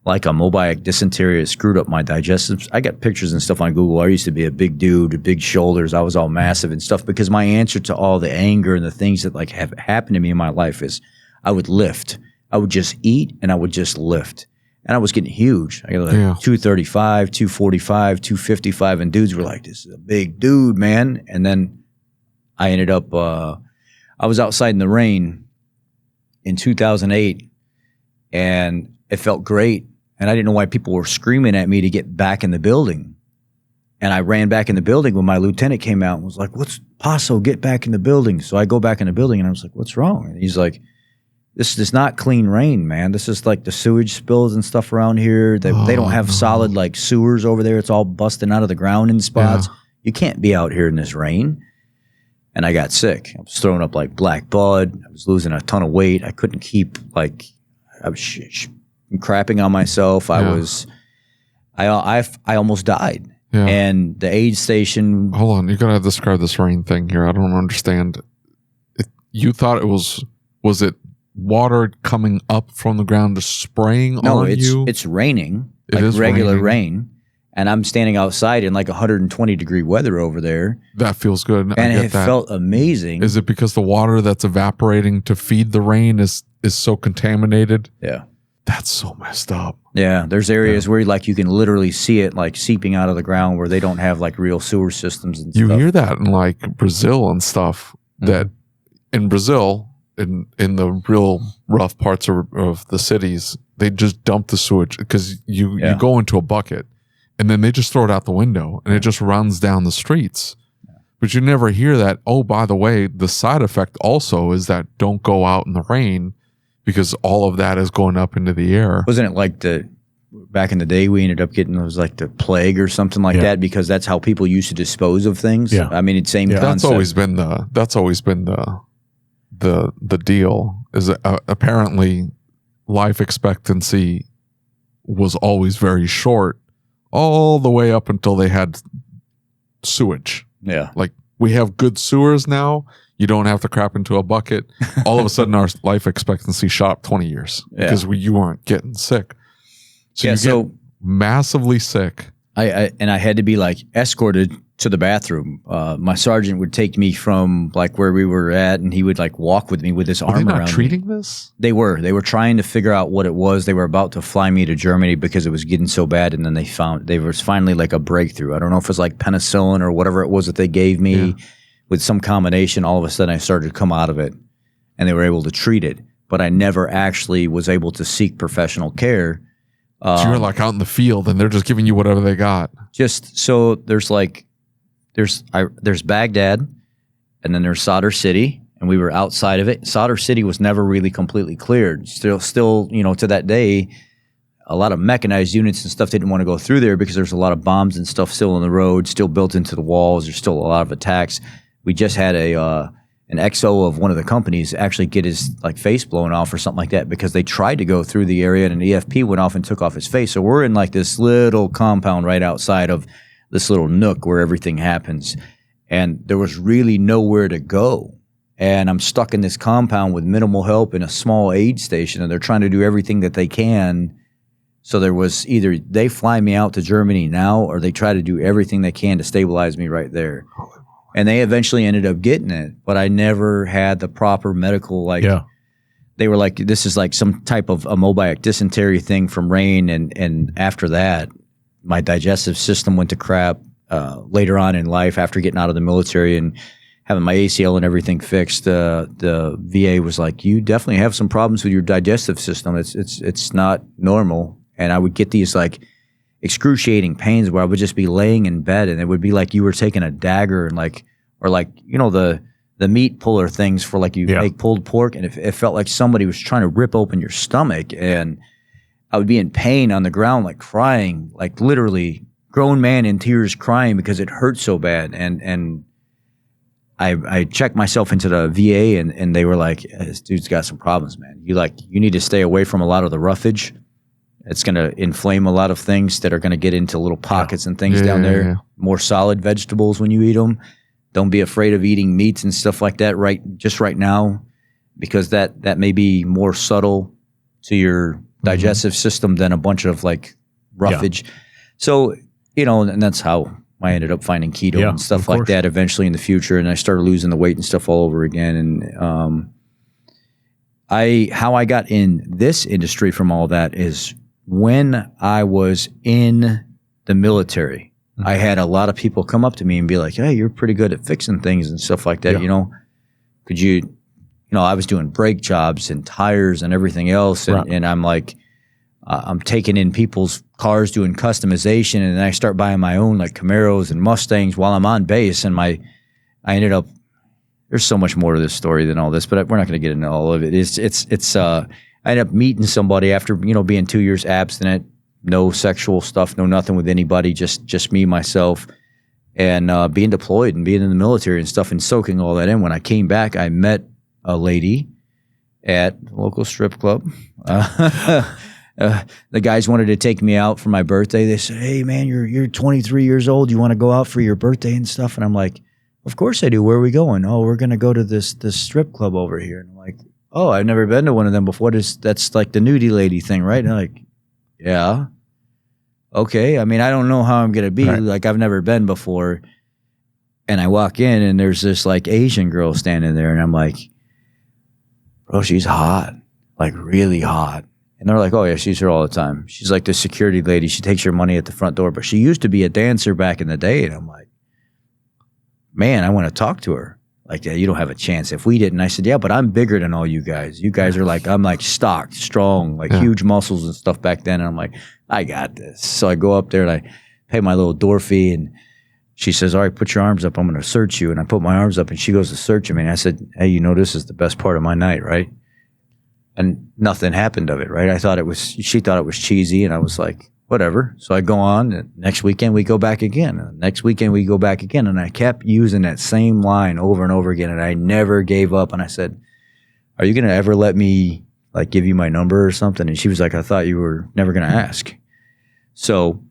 like a mobayic dysentery. It screwed up my digestive. I got pictures and stuff on Google. I used to be a big dude, with big shoulders. I was all massive and stuff because my answer to all the anger and the things that like have happened to me in my life is I would lift. I would just eat and I would just lift. And I was getting huge. I got like 235, 245, 255. And dudes were like, this is a big dude, man. And then I ended up, I was outside in the rain in 2008 and it felt great. And I didn't know why people were screaming at me to get back in the building. And I ran back in the building when my lieutenant came out and was like, what's Poisso, get back in the building. So I go back in the building and I was like, what's wrong? And he's like, this is not clean rain, man. This is like the sewage spills and stuff around here. They don't have solid like sewers over there. It's all busting out of the ground in spots. Yeah. You can't be out here in this rain. And I got sick. I was throwing up like black blood. I was losing a ton of weight. I couldn't keep I was crapping on myself. I almost died. Yeah. And the aid station. Hold on, you gotta describe this rain thing here. I don't understand. You thought it was it water coming up from the ground just spraying on you? No, it's raining. It is regular rain. And I'm standing outside in like 120 degree weather over there. That feels good. And it felt amazing. Is it because the water that's evaporating to feed the rain is so contaminated? Yeah. That's so messed up. Yeah. There's areas where like you can literally see it like seeping out of the ground where they don't have like real sewer systems and stuff. You hear that in like Brazil and stuff, that in Brazil, in the real rough parts of the cities, they just dump the sewage because you go into a bucket. And then they just throw it out the window and it just runs down the streets. But you never hear that, oh, by the way, the side effect also is that don't go out in the rain because all of that is going up into the air. Wasn't it like back in the day we ended up getting those like the plague or something like that because that's how people used to dispose of things? Yeah. I mean, it's same concept. That's always been the deal is apparently life expectancy was always very short. All the way up until they had sewage. Yeah. Like, we have good sewers now. You don't have to crap into a bucket. All of a sudden, our life expectancy shot up 20 years because you weren't getting sick. So you get massively sick. I had to be like escorted to the bathroom. My sergeant would take me from like where we were at, and he would like walk with me with his arm around me. Were they not treating this? They were trying to figure out what it was. They were about to fly me to Germany because it was getting so bad, and then there was finally like a breakthrough. I don't know if it was like penicillin or whatever it was that they gave me with some combination. All of a sudden, I started to come out of it, and they were able to treat it. But I never actually was able to seek professional care. So you're like out in the field, and they're just giving you whatever they got. Just so there's Baghdad, and then there's Sadr City, and we were outside of it. Sadr City was never really completely cleared. Still, to that day, a lot of mechanized units and stuff didn't want to go through there because there's a lot of bombs and stuff still on the road, still built into the walls. There's still a lot of attacks. We just had an XO of one of the companies actually get his like face blown off or something like that because they tried to go through the area and an EFP went off and took off his face. So we're in like this little compound right outside of this little nook where everything happens. And there was really nowhere to go. And I'm stuck in this compound with minimal help in a small aid station, and they're trying to do everything that they can. So there was either they fly me out to Germany now or they try to do everything they can to stabilize me right there. And they eventually ended up getting it, but I never had the proper medical, they were like, this is like some type of amoebic dysentery thing from rain. And after that, my digestive system went to crap later on in life after getting out of the military and having my ACL and everything fixed. The VA was like, you definitely have some problems with your digestive system. It's not normal. And I would get these like excruciating pains where I would just be laying in bed and it would be like you were taking a dagger and or the meat puller things for like you make pulled pork, and it felt like somebody was trying to rip open your stomach, and I would be in pain on the ground, like crying, like literally grown man in tears crying because it hurt so bad. And I checked myself into the VA and they were like, this dude's got some problems, man. You need to stay away from a lot of the roughage. It's going to inflame a lot of things that are going to get into little pockets and things down there. Yeah. More solid vegetables when you eat them. Don't be afraid of eating meats and stuff like that right now, because that may be more subtle to your digestive system than a bunch of like roughage. Yeah. So, and that's how I ended up finding keto and stuff like that eventually in the future. And I started losing the weight and stuff all over again. And how I got in this industry from all that is when I was in the military. I had a lot of people come up to me and be like, hey, you're pretty good at fixing things and stuff like that. Could you, I was doing brake jobs and tires and everything else. And I'm like, I'm taking in people's cars, doing customization. And then I start buying my own like Camaros and Mustangs while I'm on base. And I ended up, there's so much more to this story than all this, but we're not going to get into all of it. I ended up meeting somebody after, being 2 years abstinent. No sexual stuff, no nothing with anybody, just me, myself, and being deployed and being in the military and stuff and soaking all that in. When I came back, I met a lady at the local strip club. The guys wanted to take me out for my birthday. They said, hey, man, you're 23 years old. You want to go out for your birthday and stuff? And I'm like, of course I do. Where are we going? Oh, we're going to go to this strip club over here. And I'm like, oh, I've never been to one of them before. That's like the nudie lady thing, right? And I'm like, yeah. Okay. I mean, I don't know how I'm going to be. Right. Like, I've never been before. And I walk in and there's this like Asian girl standing there. And I'm like, bro, she's hot. Like really hot. And they're like, oh yeah, she's here all the time. She's like the security lady. She takes your money at the front door. But she used to be a dancer back in the day. And I'm like, man, I want to talk to her. Like, yeah, you don't have a chance. If we didn't, I said, yeah, but I'm bigger than all you guys. You guys are like, I'm like stocked, strong, like huge muscles and stuff back then. And I'm like, I got this. So I go up there and I pay my little door fee. And she says, all right, put your arms up. I'm going to search you. And I put my arms up and she goes to search me. And I said, hey, this is the best part of my night, right? And nothing happened of it, right? She thought it was cheesy. And I was like, whatever. So I go on. And next weekend we go back again. And next weekend we go back again. And I kept using that same line over and over again. And I never gave up. And I said, are you going to ever let me like give you my number or something? And she was like, I thought you were never going to ask. So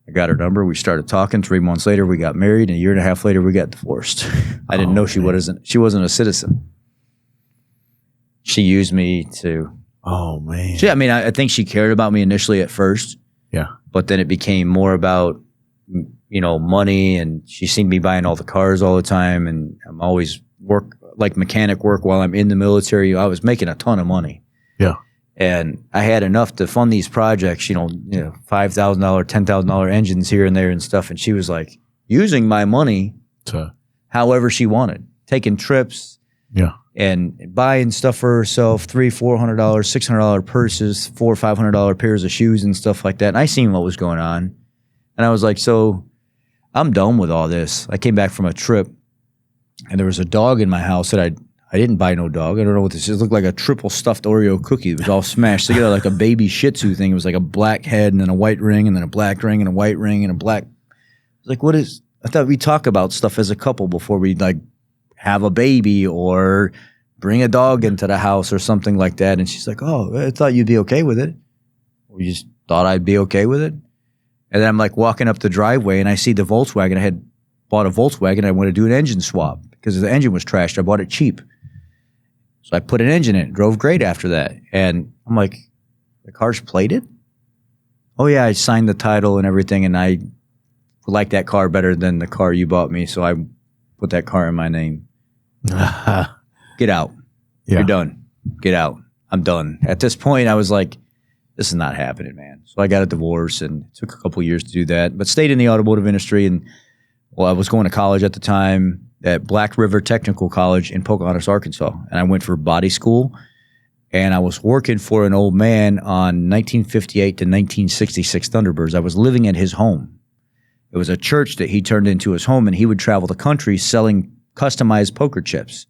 I got her number. We started talking. 3 months later, we got married. And a year and a half later, we got divorced. I didn't know she wasn't a citizen. She used me to. Oh man. I think she cared about me initially at first. Yeah. But then it became more about, money, and she seen me buying all the cars all the time. And I'm always mechanic work while I'm in the military. I was making a ton of money. Yeah. And I had enough to fund these projects, $5,000, $10,000 engines here and there and stuff. And she was like using my money to however she wanted, taking trips. Yeah. And buying stuff for herself, $300, $400, $600 purses, $400 or $500 pairs of shoes and stuff like that. And I seen what was going on. And I was like, so I'm done with all this. I came back from a trip and there was a dog in my house that I didn't buy no dog. I don't know what this is. It looked like a triple stuffed Oreo cookie. It was all smashed together like a baby Shih Tzu thing. It was like a black head and then a white ring and then a black ring and a white ring and a black. I was like, what is, I thought we talk about stuff as a couple before we like have a baby or bring a dog into the house or something like that. And she's like, oh, I thought you'd be okay with it. We just thought I'd be okay with it. And then I'm like walking up the driveway and I see the Volkswagen. I had bought a Volkswagen. I wanted to do an engine swap because the engine was trashed. I bought it cheap. So I put an engine in it, drove great after that. And I'm like, the car's plated? Oh yeah, I signed the title and everything. And I like that car better than the car you bought me. So I put that car in my name. Get out. Yeah. You're done. Get out. I'm done. At this point, I was like, this is not happening, man. So I got a divorce and it took a couple of years to do that, but stayed in the automotive industry. And I was going to college at the time at Black River Technical College in Pocahontas, Arkansas. And I went for body school. and I was working for an old man on 1958 to 1966 Thunderbirds. I was living at his home. It was a church that he turned into his home, and he would travel the country selling customized poker chips.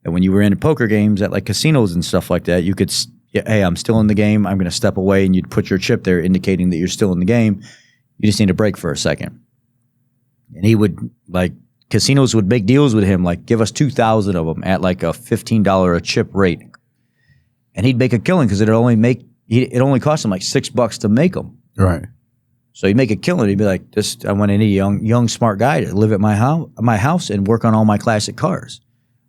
And when you were in poker games at like casinos and stuff like that, you could, hey, I'm still in the game. I'm going to step away, and you'd put your chip there indicating that you're still in the game. You just need a break for a second. And he would, like, casinos would make deals with him, like give us 2,000 of them at like a $15 a chip rate. And he'd make a killing because it only cost him like $6 to make them. Right. So he'd make a killing. He'd be like, I want any young smart guy to live at my house and work on all my classic cars.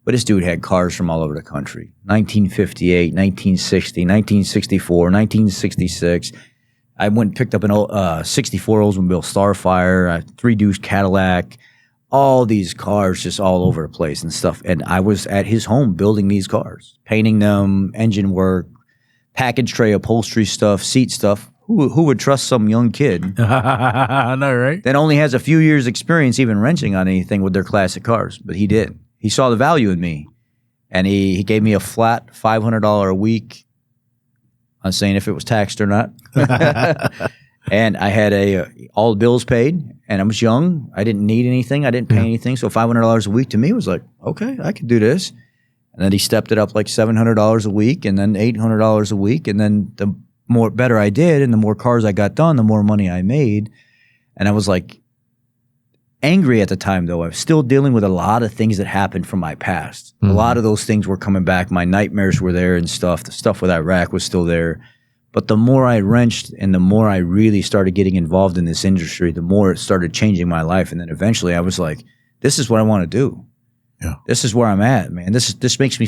But this dude had cars from all over the country. 1958, 1960, 1964, 1966. I went and picked up an 64 Oldsmobile Starfire, a 3-Deuce Cadillac, all these cars just all over the place and stuff. And I was at his home building these cars, painting them, engine work, package tray upholstery stuff, seat stuff. Who would trust some young kid I know, right? that only has a few years experience even wrenching on anything with their classic cars? But he did. He saw the value in me, and he gave me a flat $500 a week. I'm saying if it was taxed or not. And I had all the bills paid, and I was young. I didn't need anything. I didn't pay anything. So $500 a week to me was like, okay, I could do this. And then he stepped it up like $700 a week, and then $800 a week. And then the better I did, and the more cars I got done, the more money I made. And I was like angry at the time, though. I was still dealing with a lot of things that happened from my past. A lot of those things were coming back. My nightmares were there and stuff. The stuff with Iraq was still there. But the more I wrenched and the more I really started getting involved in this industry, the more it started changing my life. And then eventually I was like, this is what I want to do. Yeah. This is where I'm at, man. This makes me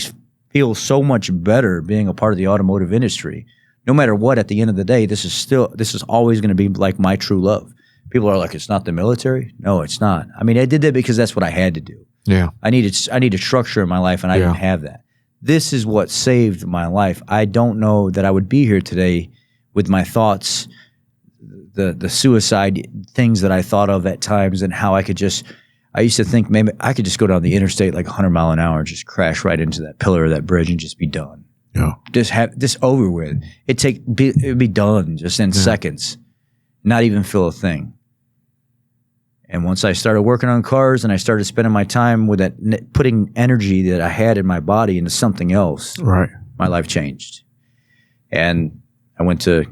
feel so much better being a part of the automotive industry. No matter what, at the end of the day, this is always going to be like my true love. People are like, it's not the military. No, it's not. I mean, I did that because that's what I had to do. Yeah. I needed structure in my life, and I didn't have that. This is what saved my life. I don't know that I would be here today with my thoughts, the suicide things that I thought of at times, and how I used to think maybe I could just go down the interstate like 100 mile an hour and just crash right into that pillar of that bridge and just be done. Yeah. Just have this over with. It'd be done just in seconds, not even feel a thing. And once I started working on cars and I started spending my time with that, putting energy that I had in my body into something else, right, my life changed. And I went to,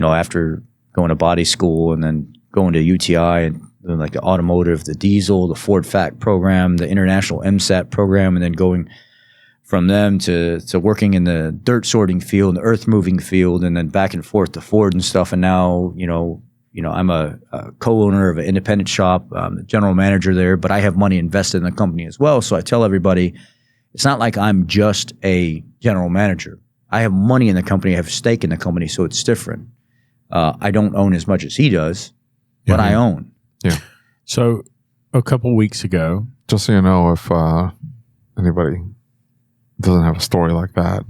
after going to body school and then going to UTI and doing like the automotive, the diesel, the Ford FAC program, the international MSAT program, and then going from them to working in the dirt sorting field, the earth moving field, and then back and forth to Ford and stuff. And now, I'm a co-owner of an independent shop. I'm the general manager there, but I have money invested in the company as well. So I tell everybody, it's not like I'm just a general manager. I have money in the company. I have a stake in the company, so it's different. I don't own as much as he does, but I own. Yeah. So a couple weeks ago, just so you know, if anybody doesn't have a story like that,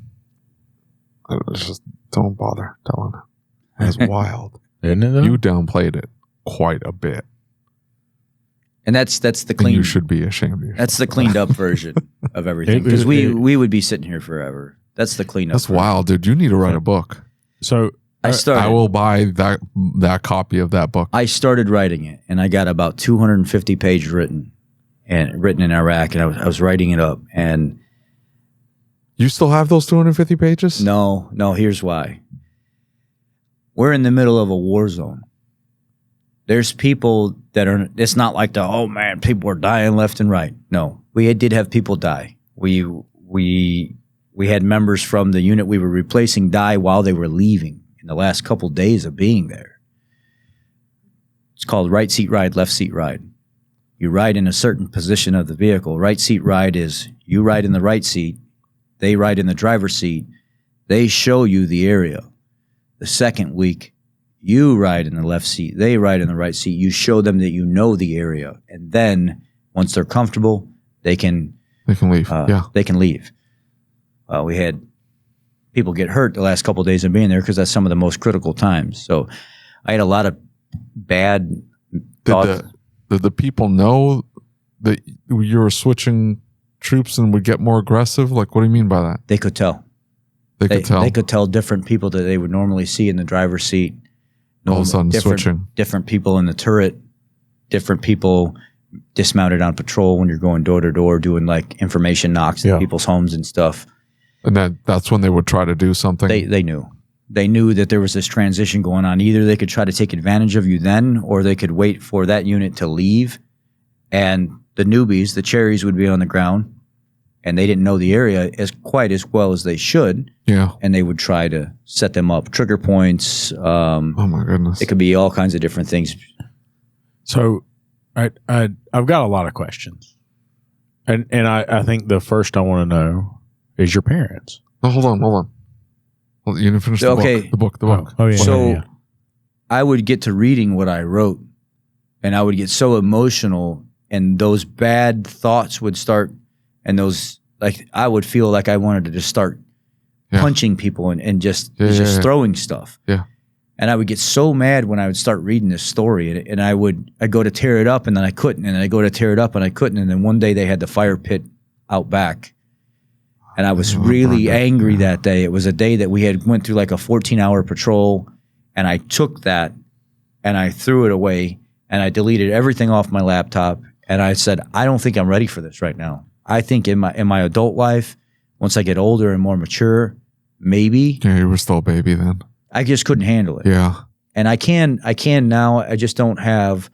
just don't bother telling it. It's wild. Isn't it though? You downplayed it quite a bit. And that's the clean. And you should be ashamed of yourself. That's the cleaned up version of everything, because we would be sitting here forever. That's the clean up. That's wild, dude. You need to write a book. So I will buy that copy of that book. I started writing it, and I got about 250 pages written in Iraq, and I was writing it up. And you still have those 250 pages? No. Here's why. We're in the middle of a war zone. There's people that are. It's not like oh man, people are dying left and right. No, we did have people die. We had members from the unit we were replacing die while they were leaving in the last couple days of being there. It's called right seat ride, left seat ride. You ride in a certain position of the vehicle. Right seat ride is you ride in the right seat, they ride in the driver's seat, they show you the area. The second week, you ride in the left seat, they ride in the right seat. You show them that you know the area. And then once they're comfortable, they can leave. They can leave. We had people get hurt the last couple of days of being there because that's some of the most critical times. So I had a lot of bad thoughts. Did the people know that you were switching troops and would get more aggressive? Like, what do you mean by that? They could tell. They could tell. They could tell different people that they would normally see in the driver's seat. All of a sudden switching. Different people in the turret, different people dismounted on patrol when you're going door to door doing like information knocks in people's homes and stuff. And that's when they would try to do something. They knew. They knew that there was this transition going on. Either they could try to take advantage of you then, or they could wait for that unit to leave. And the newbies, the cherries, would be on the ground, and they didn't know the area quite as well as they should. Yeah. And they would try to set them up, trigger points. Oh my goodness. It could be all kinds of different things. So I've got a lot of questions. And I think the first I want to know is your parents. Oh, hold on. Well, you didn't finish the book. Oh, yeah. So yeah. I would get to reading what I wrote, and I would get so emotional, and those bad thoughts would start, and those, like, I would feel like I wanted to just start punching people and just throwing stuff. Yeah. And I would get so mad when I would start reading this story, and I'd go to tear it up, and then I couldn't, and I'd go to tear it up, and I couldn't, and then one day they had the fire pit out back. And I was really angry that day. It was a day that we had went through like a 14-hour patrol, and I took that and I threw it away, and I deleted everything off my laptop, and I said, I don't think I'm ready for this right now. I think in my adult life, once I get older and more mature, maybe. Yeah, you were still a baby then. I just couldn't handle it. Yeah. And I can now. I just don't have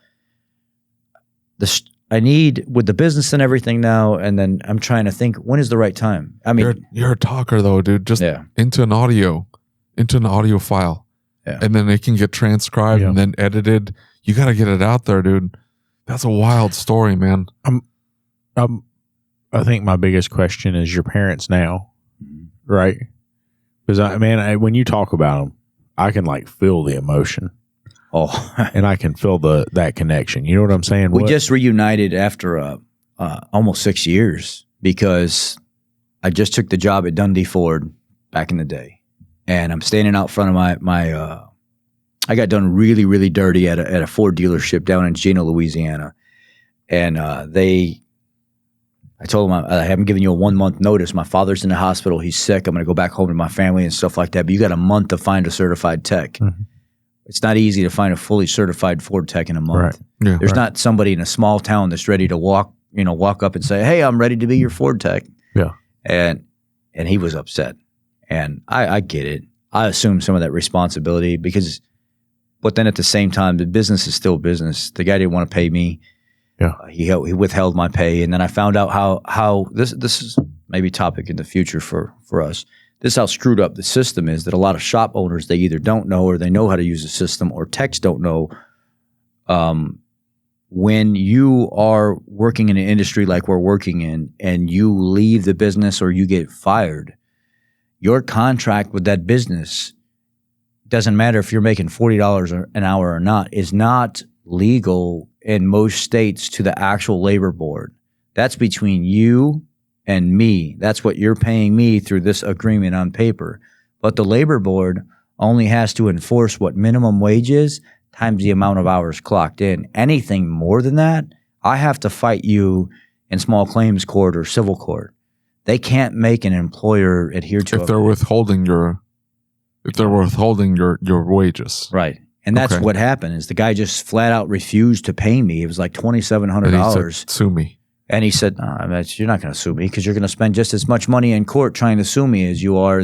I need with the business and everything now, and then I'm trying to think, when is the right time? I mean, you're a talker though, dude. Just into an audio file, and then it can get transcribed and then edited. You got to get it out there, dude. That's a wild story, man. I think my biggest question is your parents now, right? Because when you talk about them, I can like feel the emotion. Oh, and I can feel that connection. You know what I'm saying? We just reunited after almost 6 years, because I just took the job at Dundee Ford back in the day, and I'm standing out front of my I got done really, really dirty at a Ford dealership down in Gino, Louisiana, and I told them, I haven't given you a 1 month notice. My father's in the hospital. He's sick. I'm going to go back home to my family and stuff like that. But you got a month to find a certified tech. Mm-hmm. It's not easy to find a fully certified Ford tech in a month. Right. Yeah, There's not somebody in a small town that's ready to walk up and say, hey, I'm ready to be your Ford tech. Yeah. And he was upset. And I get it. I assume some of that responsibility but then at the same time, the business is still business. The guy didn't want to pay me. Yeah. He withheld my pay. And then I found out how this is maybe a topic in the future for us. This is how screwed up the system is, that a lot of shop owners, they either don't know, or they know how to use the system, or techs don't know. When you are working in an industry like we're working in, and you leave the business or you get fired, your contract with that business, doesn't matter if you're making $40 an hour or not, is not legal in most states to the actual labor board. That's between you and me. That's what you're paying me through this agreement on paper. But the labor board only has to enforce what minimum wage is times the amount of hours clocked in. Anything more than that, I have to fight you in small claims court or civil court. They can't make an employer adhere to if they're withholding your wages. Right. And that's what happened, is the guy just flat out refused to pay me. It was like $2,700. Sue me. And he said, no, you're not going to sue me, because you're going to spend just as much money in court trying to sue me as you are.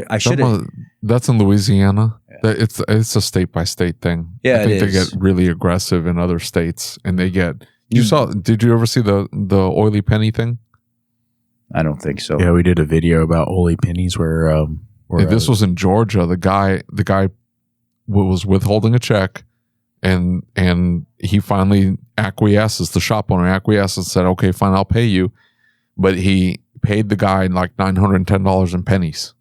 I should have. That's in Louisiana. Yeah. It's a state by state thing. Yeah, I think they get really aggressive in other states, and they get. Did you ever see the oily penny thing? I don't think so. Yeah, we did a video about oily pennies where this was in Georgia. The guy was withholding a check. And he finally acquiesces. The shop owner acquiesced and said, okay, fine, I'll pay you. But he paid the guy like $910 in pennies,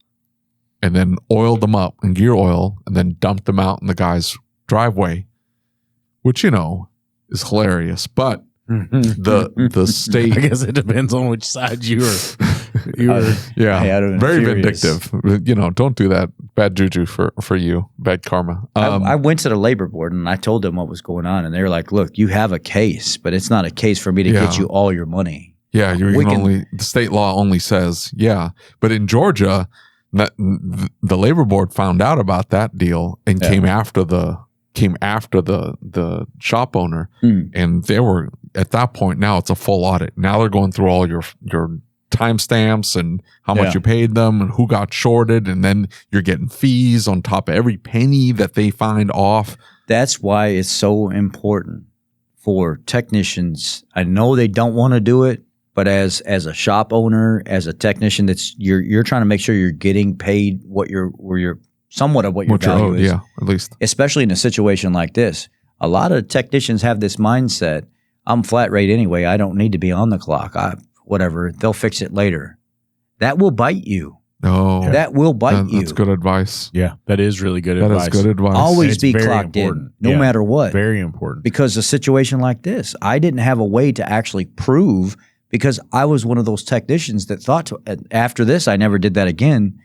and then oiled them up in gear oil, and then dumped them out in the guy's driveway, which, is hilarious. But the state, I guess it depends on which side you were. Very vindictive. Don't do that. Bad juju for you. Bad karma. I went to the labor board and I told them what was going on, and they were like, "Look, you have a case, but it's not a case for me to get you all your money." Yeah, the state law only says but in Georgia, the labor board found out about that deal and came after the shop owner, and they were at that point. Now it's a full audit. Now they're going through all your timestamps and how much you paid them and who got shorted, and then you're getting fees on top of every penny that they find off. That's why it's so important for technicians. I know they don't want to do it, but as a shop owner, as a technician, that's you're trying to make sure you're getting paid what your somewhat of what your value is. Yeah, at least. Especially in a situation like this. A lot of technicians have this mindset, I'm flat rate anyway, I don't need to be on the clock. Whatever, they'll fix it later. That will bite you. Oh, that will bite you. That's good advice. Yeah, that is really good advice. That is good advice. Always be clocked in, no matter what. Very important. Because a situation like this, I didn't have a way to actually prove, because I was one of those technicians that thought after this, I never did that again.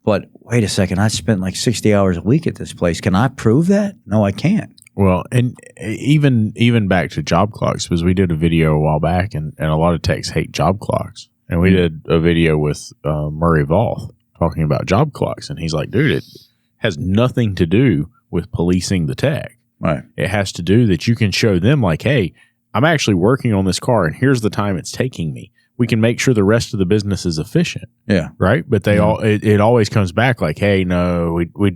But wait a second, I spent like 60 hours a week at this place. Can I prove that? No, I can't. Well, and even back to job clocks, because we did a video a while back, and a lot of techs hate job clocks. And we did a video with Murray Voth talking about job clocks. And he's like, dude, it has nothing to do with policing the tech. Right. It has to do that you can show them like, hey, I'm actually working on this car, and here's the time it's taking me. We can make sure the rest of the business is efficient. Yeah. Right. But they all, it always comes back like, hey, no, we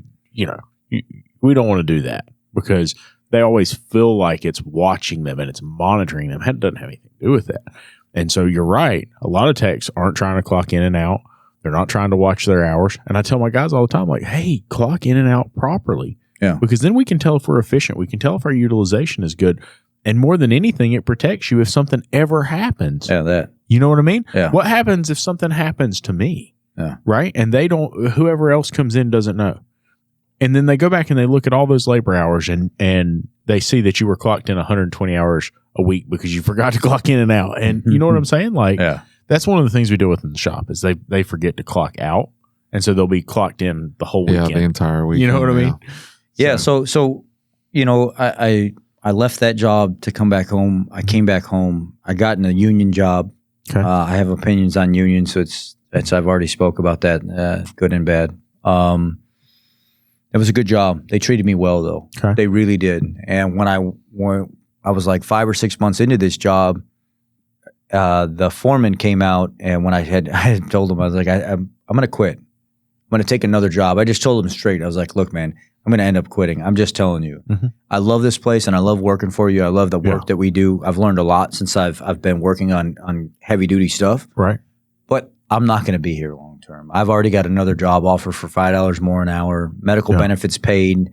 don't want to do that, because they always feel like it's watching them and it's monitoring them. It doesn't have anything to do with that. And so you're right. A lot of techs aren't trying to clock in and out. They're not trying to watch their hours. And I tell my guys all the time, like, hey, clock in and out properly. Yeah. Because then we can tell if we're efficient. We can tell if our utilization is good. And more than anything, it protects you if something ever happens. Yeah, that. You know what I mean? Yeah. What happens if something happens to me? Yeah. Right? And whoever else comes in doesn't know. And then they go back and they look at all those labor hours, and they see that you were clocked in 120 hours a week because you forgot to clock in and out. And you know what I'm saying? Like, that's one of the things we deal with in the shop is they forget to clock out. And so they'll be clocked in the whole weekend. Yeah, the entire weekend. You know what I mean? Yeah. So you know, I left that job to come back home. I came back home. I got in a union job. Okay. I have opinions on unions, so I've already spoke about that, good and bad. It was a good job. They treated me well, though. Okay. They really did. And when I was like 5 or 6 months into this job, the foreman came out, and when I had told him, I was like, I'm going to quit. I'm going to take another job. I just told him straight. I was like, look, man, I'm going to end up quitting. I'm just telling you. Mm-hmm. I love this place, and I love working for you. I love the work that we do. I've learned a lot since I've been working on heavy duty stuff. Right. But I'm not going to be here long term. I've already got another job offer for $5 more an hour. Medical benefits paid,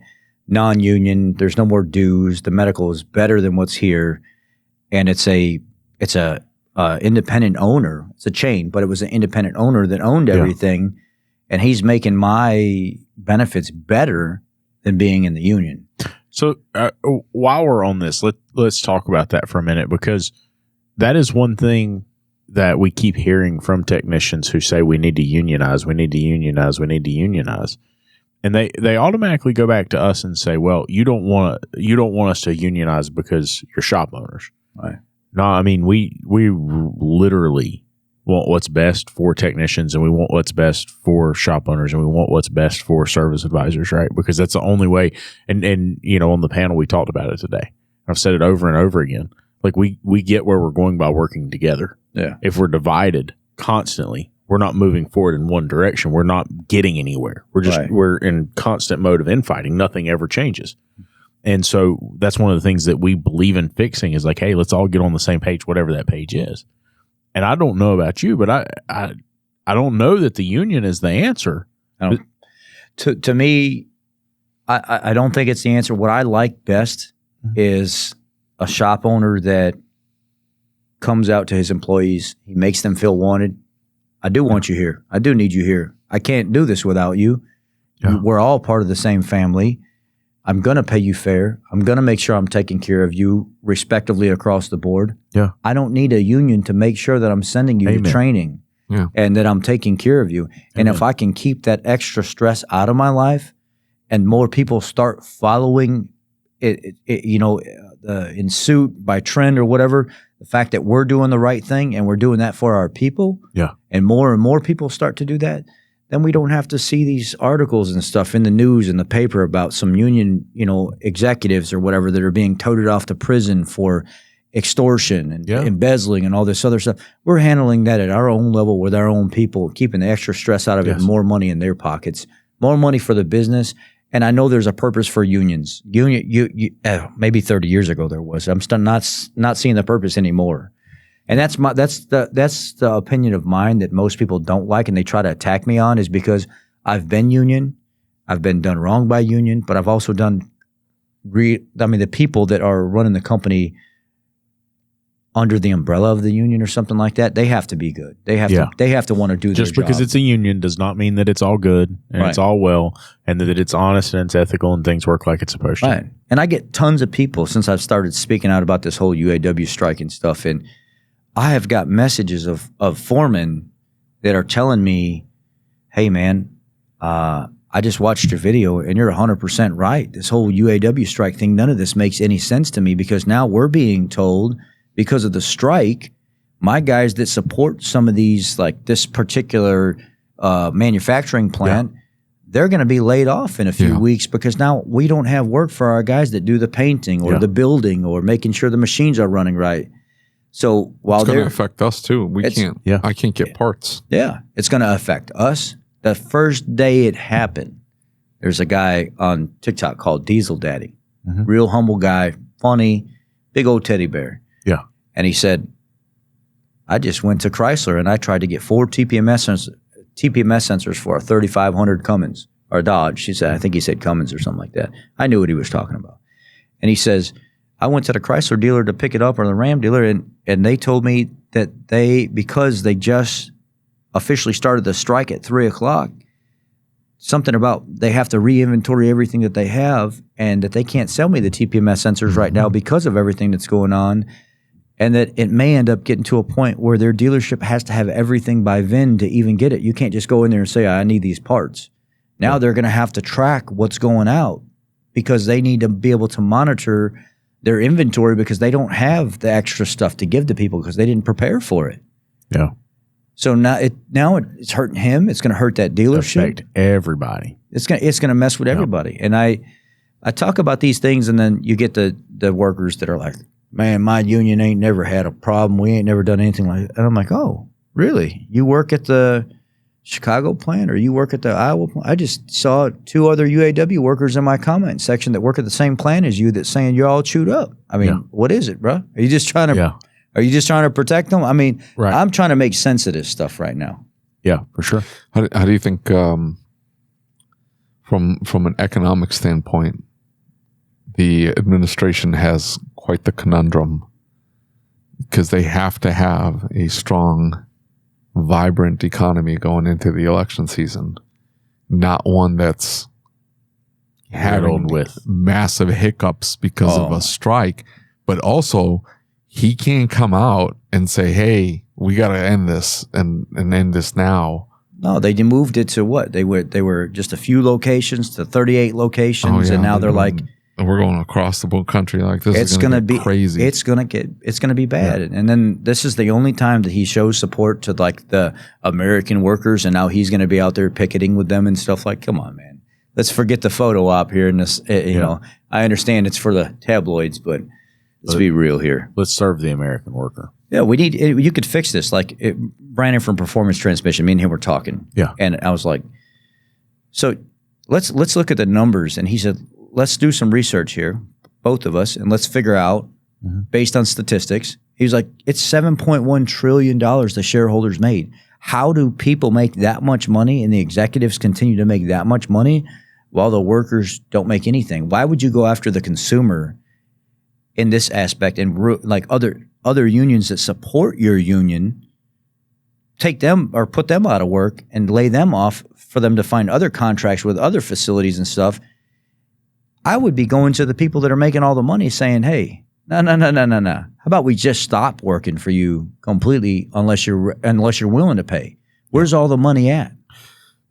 non-union. There's no more dues. The medical is better than what's here, and it's a independent owner. It's a chain, but it was an independent owner that owned everything, and he's making my benefits better than being in the union. So while we're on this, let's talk about that for a minute, because that is one thing that we keep hearing from technicians who say we need to unionize, we need to unionize, we need to unionize. And they automatically go back to us and say, well, you don't want us to unionize because you're shop owners. Right. No, I mean, we literally want what's best for technicians, and we want what's best for shop owners, and we want what's best for service advisors, right? Because that's the only way. And you know, on the panel, we talked about it today. I've said it over and over again. Like we get where we're going by working together. Yeah. If we're divided constantly, we're not moving forward in one direction. We're not getting anywhere. We're in constant mode of infighting. Nothing ever changes. And so that's one of the things that we believe in fixing is like, hey, let's all get on the same page, whatever that page is. And I don't know about you, but I don't know that the union is the answer. To me, I don't think it's the answer. What I like best is a shop owner that comes out to his employees. He makes them feel wanted. I do want you here. I do need you here. I can't do this without you. Yeah. We're all part of the same family. I'm going to pay you fair. I'm going to make sure I'm taking care of you respectively across the board. Yeah. I don't need a union to make sure that I'm sending you to training and that I'm taking care of you. And if I can keep that extra stress out of my life and more people start following it in suit by trend or whatever, the fact that we're doing the right thing and we're doing that for our people, and more people start to do that, then we don't have to see these articles and stuff in the news and the paper about some union, executives or whatever that are being toted off to prison for extortion and embezzling and all this other stuff. We're handling that at our own level with our own people, keeping the extra stress out of it, more money in their pockets, more money for the business. And I know there's a purpose for unions. Maybe 30 years ago there was. I'm still not seeing the purpose anymore. And that's the opinion of mine that most people don't like and they try to attack me on, is because I've been union, I've been done wrong by union, but I've also done the people that are running the company under the umbrella of the union or something like that, they have to be good. They have to want to do their job. Just because it's a union does not mean that it's all good and it's all well and that it's honest and it's ethical and things work like it's supposed to. Right. And I get tons of people since I've started speaking out about this whole UAW strike and stuff, and I have got messages of foremen that are telling me, hey, man, I just watched your video and you're 100% right. This whole UAW strike thing, none of this makes any sense to me, because now we're being told, because of the strike, my guys that support some of these, like this particular manufacturing plant, they're going to be laid off in a few weeks, because now we don't have work for our guys that do the painting or the building or making sure the machines are running right. So while it's going to affect us too. I can't get parts. Yeah, it's going to affect us. The first day it happened, there's a guy on TikTok called Diesel Daddy, real humble guy, funny, big old teddy bear. Yeah. And he said, I just went to Chrysler and I tried to get 4 TPMS sensors for a 3500 Cummins or Dodge. He said, I think he said Cummins or something like that. I knew what he was talking about. And he says, I went to the Chrysler dealer to pick it up, or the Ram dealer, and they told me that because they just officially started the strike at 3:00, something about they have to re-inventory everything that they have, and that they can't sell me the TPMS sensors right now because of everything that's going on, and that it may end up getting to a point where their dealership has to have everything by VIN to even get it. You can't just go in there and say, I need these parts. Now they're going to have to track what's going out, because they need to be able to monitor their inventory, because they don't have the extra stuff to give to people because they didn't prepare for it. Yeah. So now it's hurting him. It's going to hurt that dealership. Affect everybody. It's going to mess with everybody. And I talk about these things, and then you get the workers that are like, man, my union ain't never had a problem. We ain't never done anything like that. And I'm like, oh, really? You work at the Chicago plant, or you work at the Iowa plant? I just saw 2 other UAW workers in my comment section that work at the same plant as you that's saying you're all chewed up. I mean, what is it, bro? Are you just trying to Are you just trying to protect them? I mean, I'm trying to make sense of this stuff right now. Yeah, for sure. How do you think, from an economic standpoint, the administration has quite the conundrum, because they have to have a strong, vibrant economy going into the election season, not one that's having with massive hiccups because of a strike, but also he can't come out and say, hey, we got to end this and end this now. No, they moved it to what? They were just a few locations to 38 locations, and now they're like, we're going across the whole country like this. It's going to be crazy. It's going to be bad. Yeah. And then this is the only time that he shows support to like the American workers, and now he's going to be out there picketing with them and stuff. Like, come on, man. Let's forget the photo op here. And this, you know, I understand it's for the tabloids, but let's be real here. Let's serve the American worker. Yeah, you could fix this. Like Brandon from Performance Transmission, me and him were talking. Yeah. And I was like, so let's look at the numbers. And he said, let's do some research here, both of us, and let's figure out, based on statistics. He was like, it's $7.1 trillion the shareholders made. How do people make that much money and the executives continue to make that much money while the workers don't make anything? Why would you go after the consumer in this aspect, and like other unions that support your union, take them or put them out of work and lay them off for them to find other contracts with other facilities and stuff? I would be going to the people that are making all the money saying, hey, no. How about we just stop working for you completely unless you're willing to pay? Where's all the money at?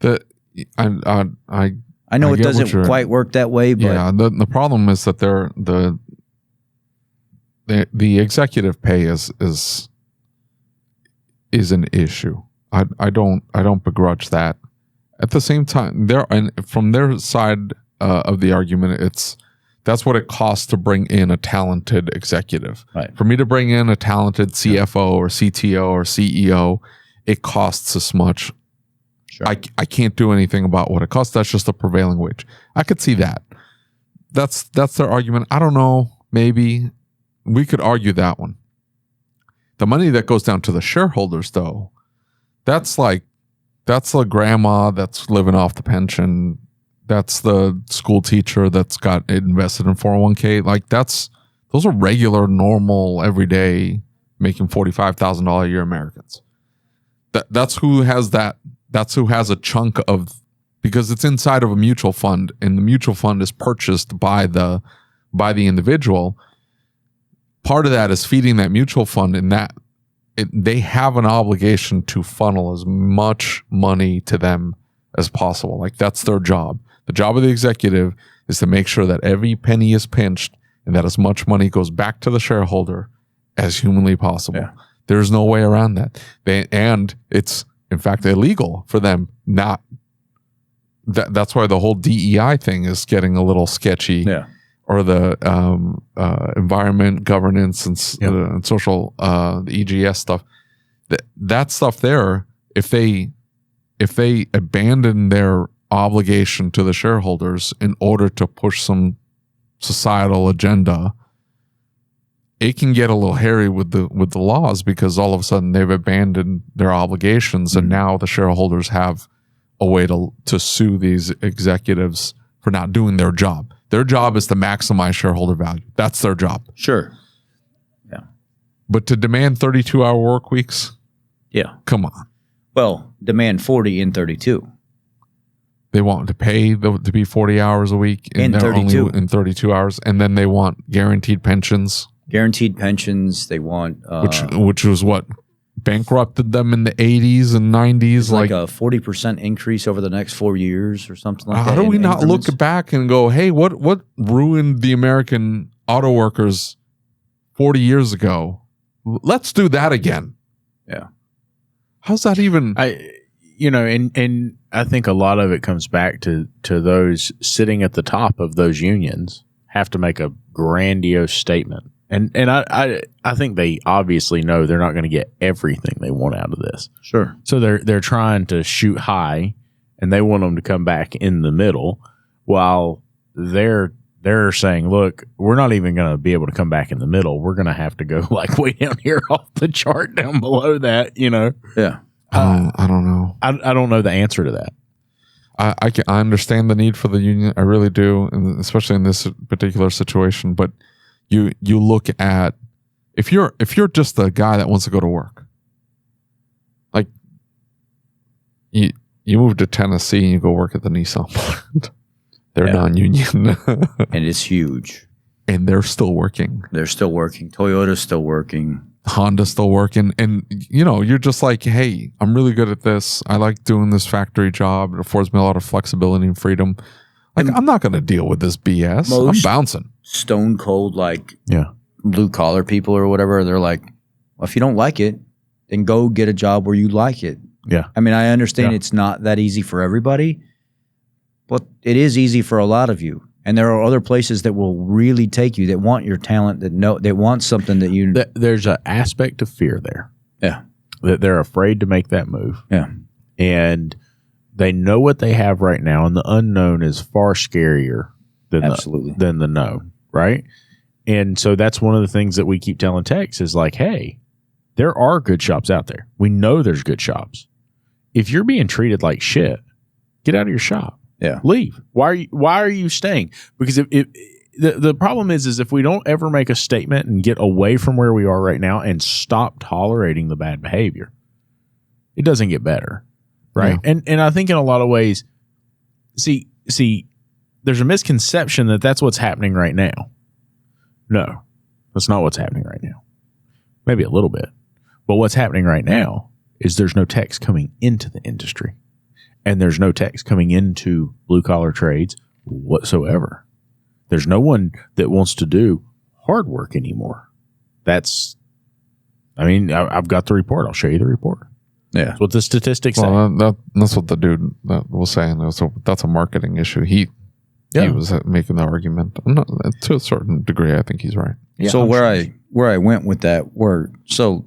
I know it doesn't quite work that way, but the problem is that the executive pay is an issue. I don't begrudge that At the same time, and from their side of the argument, that's what it costs to bring in a talented executive. Right. For me to bring in a talented CFO or CTO or CEO, it costs this much. Sure. I can't do anything about what it costs. That's just the prevailing wage. I could see that. That's their argument. I don't know. Maybe we could argue that one. The money that goes down to the shareholders, though, that's the grandma that's living off the pension. That's the school teacher that's got invested in 401k. Like those are regular, normal, everyday, making $45,000 a year Americans. That's who has that. That's who has a chunk of, because it's inside of a mutual fund, and the mutual fund is purchased by the individual. Part of that is feeding that mutual fund, and they have an obligation to funnel as much money to them as possible. Like that's their job. The job of the executive is to make sure that every penny is pinched and that as much money goes back to the shareholder as humanly possible. Yeah. There's no way around that. And it's in fact illegal for them not. That's why the whole DEI thing is getting a little sketchy. Yeah. Or the environment, governance, and social, the EGS stuff. That stuff there, if they abandon their obligation to the shareholders in order to push some societal agenda, it can get a little hairy with the laws, because all of a sudden they've abandoned their obligations, and now the shareholders have a way to sue these executives for not doing their job. Their job is to maximize shareholder value. That's their job. Sure. Yeah. But to demand 32-hour work weeks? Yeah. Come on. Well, demand 40 in 32. They want to pay to be 40 hours a week in 32. In 32 hours. And then they want guaranteed pensions. Guaranteed pensions. They want... which was what bankrupted them in the 80s and 90s. Like a 40% increase over the next 4 years or something like that. How do we not look back and go, hey, what ruined the American auto workers 40 years ago? Let's do that again. Yeah. How's that even? And I think a lot of it comes back to those sitting at the top of those unions have to make a grandiose statement. And I think they obviously know they're not going to get everything they want out of this. Sure. So they're trying to shoot high, and they want them to come back in the middle, while they're saying, look, we're not even going to be able to come back in the middle. We're going to have to go like way down here off the chart down below that, Yeah. I don't know. I don't know the answer to that. I understand the need for the union. I really do, and especially in this particular situation. But you look at if you're just a guy that wants to go to work, like you move to Tennessee and you go work at the Nissan plant. They're non-union, and it's huge. And they're still working. They're still working. Toyota's still working. Honda's still working. And, you're just like, hey, I'm really good at this. I like doing this factory job. It affords me a lot of flexibility and freedom. Like, I'm not going to deal with this BS. I'm bouncing. Stone cold, blue collar people or whatever. They're like, well, if you don't like it, then go get a job where you like it. Yeah. I mean, I understand it's not that easy for everybody, but it is easy for a lot of you. And there are other places that will really take you, that want your talent, that want something that you... There's an aspect of fear there. Yeah. That they're afraid to make that move. Yeah. And they know what they have right now, and the unknown is far scarier than the known, right? And so that's one of the things that we keep telling techs is like, hey, there are good shops out there. We know there's good shops. If you're being treated like shit, get out of your shop. Yeah. Leave. Why are you staying? Because the problem is if we don't ever make a statement and get away from where we are right now and stop tolerating the bad behavior, it doesn't get better. Right. Yeah. And I think in a lot of ways, see, there's a misconception that that's what's happening right now. No, that's not what's happening right now. Maybe a little bit. But what's happening right now is there's no techs coming into the industry. And there's no techs coming into blue-collar trades whatsoever. There's no one that wants to do hard work anymore. I've got the report. I'll show you the report. Yeah. That's what the statistics say. Well, that's what the dude was saying. That's a marketing issue. He was making the argument. To a certain degree, I think he's right. Yeah, so where I went with that so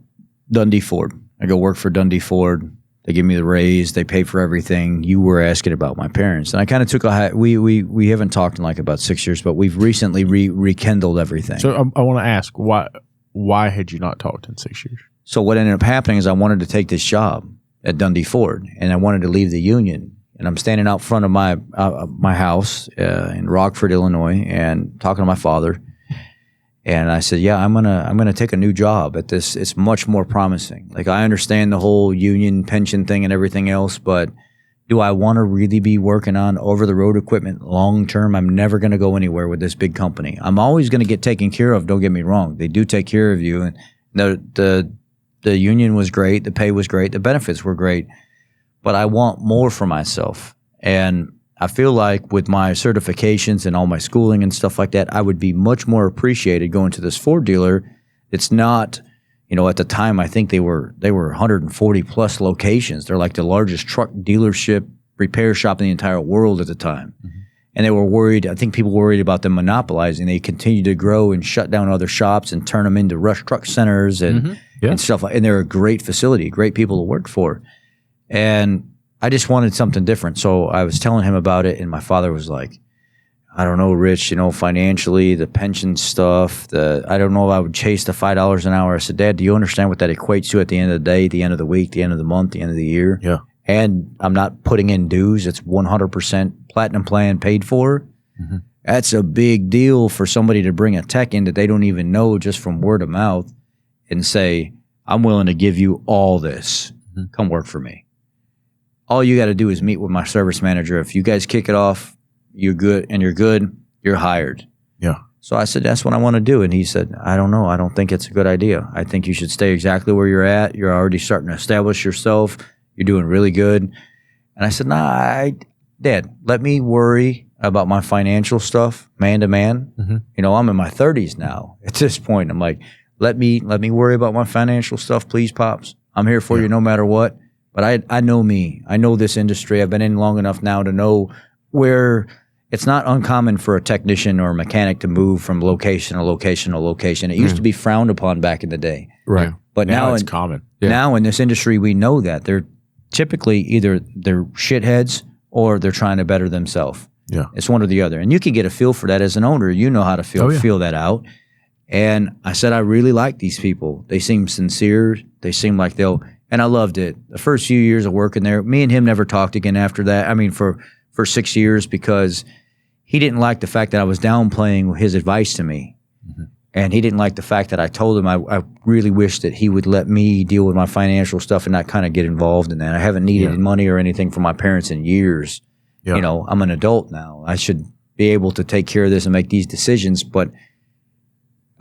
Dundee Ford. I go work for Dundee Ford. They give me the raise. They pay for everything. You were asking about my parents, and I kind of took we haven't talked in like about 6 years, but we've recently rekindled everything. So I want to ask why had you not talked in 6 years? So what ended up happening is I wanted to take this job at Dundee Ford, and I wanted to leave the union. And I'm standing out front of my house in Rockford, Illinois, and talking to my father. And I said, "Yeah, I'm gonna take a new job at this. It's much more promising. Like I understand the whole union pension thing and everything else, but do I want to really be working on over the road equipment long term? I'm never going to go anywhere with this big company. I'm always going to get taken care of. Don't get me wrong; they do take care of you, and the union was great, the pay was great, the benefits were great, but I want more for myself. And I feel like with my certifications and all my schooling and stuff like that, I would be much more appreciated going to this Ford dealer. It's not, at the time, I think they were 140 plus locations. They're like the largest truck dealership repair shop in the entire world at the time. Mm-hmm. And they were worried. I think people were worried about them monopolizing. They continued to grow and shut down other shops and turn them into rush truck centers and stuff. And they're a great facility, great people to work for. And I just wanted something different. So I was telling him about it, and my father was like, I don't know, Rich, financially, the pension stuff, I don't know if I would chase the $5 an hour. I said, Dad, do you understand what that equates to at the end of the day, the end of the week, the end of the month, the end of the year? Yeah. And I'm not putting in dues. It's 100% platinum plan paid for. Mm-hmm. That's a big deal for somebody to bring a tech in that they don't even know just from word of mouth and say, I'm willing to give you all this. Mm-hmm. Come work for me. All you got to do is meet with my service manager. If you guys kick it off, you're good, you're hired. Yeah. So I said, that's what I want to do. And he said, I don't know. I don't think it's a good idea. I think you should stay exactly where you're at. You're already starting to establish yourself. You're doing really good. And I said, Dad, let me worry about my financial stuff man to man. Mm-hmm. I'm in my 30s now at this point. I'm like, let me worry about my financial stuff, please, Pops. I'm here for you no matter what. But I know me. I know this industry. I've been in long enough now to know where it's not uncommon for a technician or a mechanic to move from location to location to location. It used to be frowned upon back in the day. Right. But now it's common. Yeah. Now in this industry, we know that they're typically either they're shitheads or they're trying to better themselves. Yeah. It's one or the other. And you can get a feel for that as an owner. You know how to feel that out. And I said, I really like these people. They seem sincere. They seem like and I loved it. The first few years of working there, me and him never talked again after that. I mean, for 6 years, because he didn't like the fact that I was downplaying his advice to me. Mm-hmm. And he didn't like the fact that I told him I really wish that he would let me deal with my financial stuff and not kind of get involved in that. I haven't needed money or anything from my parents in years. Yeah. I'm an adult now. I should be able to take care of this and make these decisions. But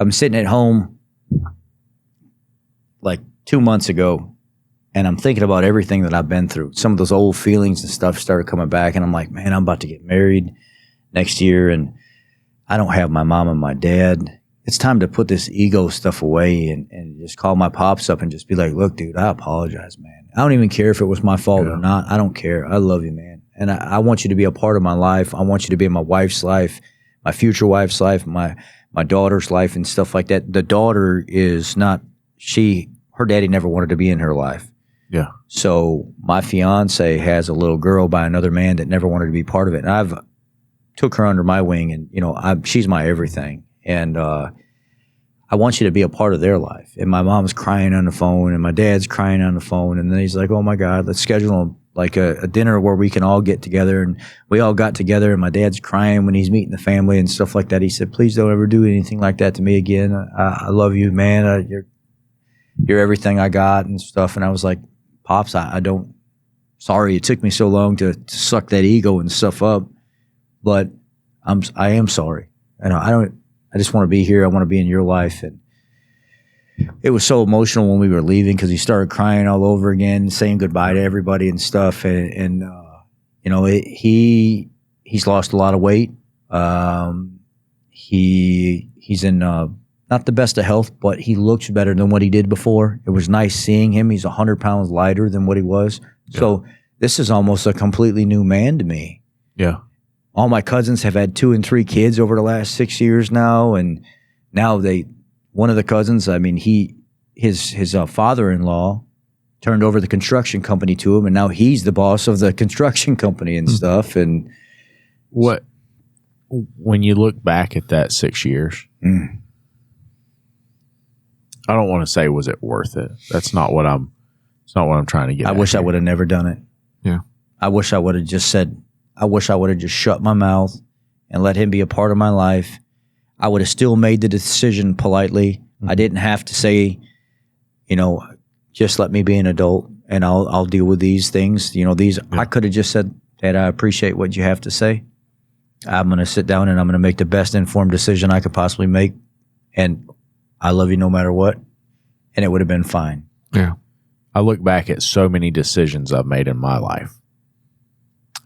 I'm sitting at home like 2 months ago, and I'm thinking about everything that I've been through. Some of those old feelings and stuff started coming back, and I'm like, man, I'm about to get married next year, and I don't have my mom and my dad. It's time to put this ego stuff away and just call my pops up and just be like, look, dude, I apologize, man. I don't even care if it was my fault or not. I don't care. I love you, man. And I want you to be a part of my life. I want you to be in my wife's life, my future wife's life, my daughter's life and stuff like that. The daughter is not, her daddy never wanted to be in her life. Yeah. So my fiance has a little girl by another man that never wanted to be part of it. And I've took her under my wing, and she's my everything. And I want you to be a part of their life. And my mom's crying on the phone, and my dad's crying on the phone. And then he's like, oh my God, let's schedule like a dinner where we can all get together. And we all got together, and my dad's crying when he's meeting the family and stuff like that. He said, please don't ever do anything like that to me again. I love you, man. You're everything I got and stuff. And I was like, Pops, sorry it took me so long to suck that ego and stuff up, but I am sorry. And I just want to be here. I want to be in your life. And it was so emotional when we were leaving, because he started crying all over again, saying goodbye to everybody and stuff. And he's lost a lot of weight. He's in not the best of health, but he looks better than what he did before. It was nice seeing him. He's 100 pounds lighter than what he was. Yeah. So this is almost a completely new man to me. Yeah. All my cousins have had 2 and 3 kids over the last 6 years now. And now one of the cousins, I mean, his father-in-law turned over the construction company to him, and now he's the boss of the construction company and stuff. And when you look back at that 6 years, I don't want to say was it worth it. It's not what I'm trying to get. I wish I would have never done it. Yeah. I wish I would have just said, I wish I would have just shut my mouth and let him be a part of my life. I would have still made the decision politely. I didn't have to say, just let me be an adult and I'll deal with these things. I could have just said, Dad, I appreciate what you have to say. I'm going to sit down and I'm going to make the best informed decision I could possibly make. And I love you no matter what. And it would have been fine. Yeah. I look back at so many decisions I've made in my life,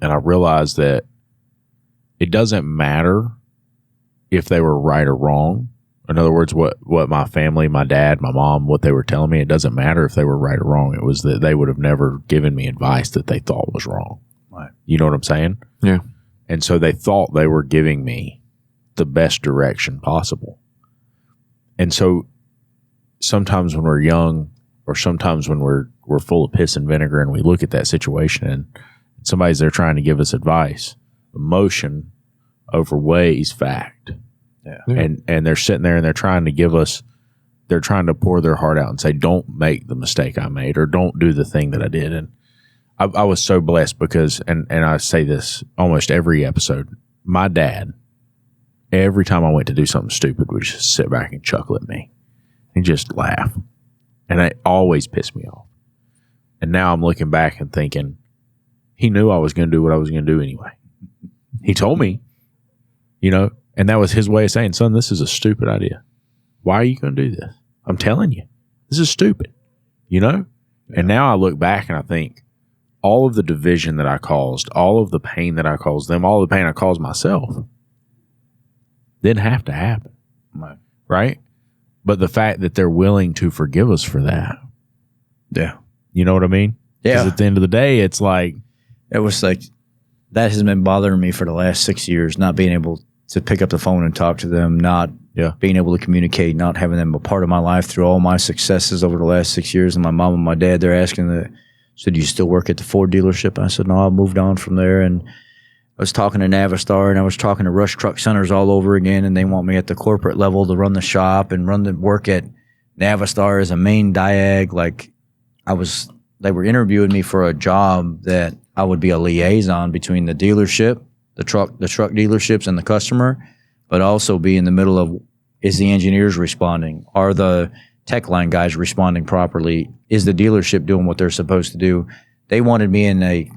and I realize that it doesn't matter if they were right or wrong. In other words, what my family, my dad, my mom, what they were telling me, it doesn't matter if they were right or wrong. It was that they would have never given me advice that they thought was wrong. Right. You know what I'm saying? Yeah. And so they thought they were giving me the best direction possible. And so sometimes when we're young, or sometimes when we're full of piss and vinegar and we look at that situation and somebody's there trying to give us advice, emotion overweighs fact. Yeah. And they're sitting there and they're trying to pour their heart out and say, don't make the mistake I made, or don't do the thing that I did. And I was so blessed because, and I say this almost every episode, my dad, every time I went to do something stupid, would just sit back and chuckle at me and just laugh. And it always pissed me off. And now I'm looking back and thinking, he knew I was going to do what I was going to do anyway. He told me, and that was his way of saying, son, this is a stupid idea. Why are you going to do this? I'm telling you, this is stupid, Yeah. And now I look back and I think, all of the division that I caused, all of the pain that I caused them, all the pain I caused myself, didn't have to happen. Right? But the fact that they're willing to forgive us for that. Yeah. You know what I mean? Yeah. Because at the end of the day, it's like, it was like, that has been bothering me for the last 6 years, not being able to pick up the phone and talk to them, not being able to communicate, not having them a part of my life through all my successes over the last 6 years. And my mom and my dad, they're asking so do you still work at the Ford dealership? I said, no, I moved on from there. And I was talking to Navistar, and I was talking to Rush Truck Centers all over again, and they want me at the corporate level to run the shop and run the work at Navistar as a main diag. Like they were interviewing me for a job that I would be a liaison between the dealership, the truck dealerships and the customer, but also be in the middle of, is the engineers responding? Are the tech line guys responding properly? Is the dealership doing what they're supposed to do? They wanted me in a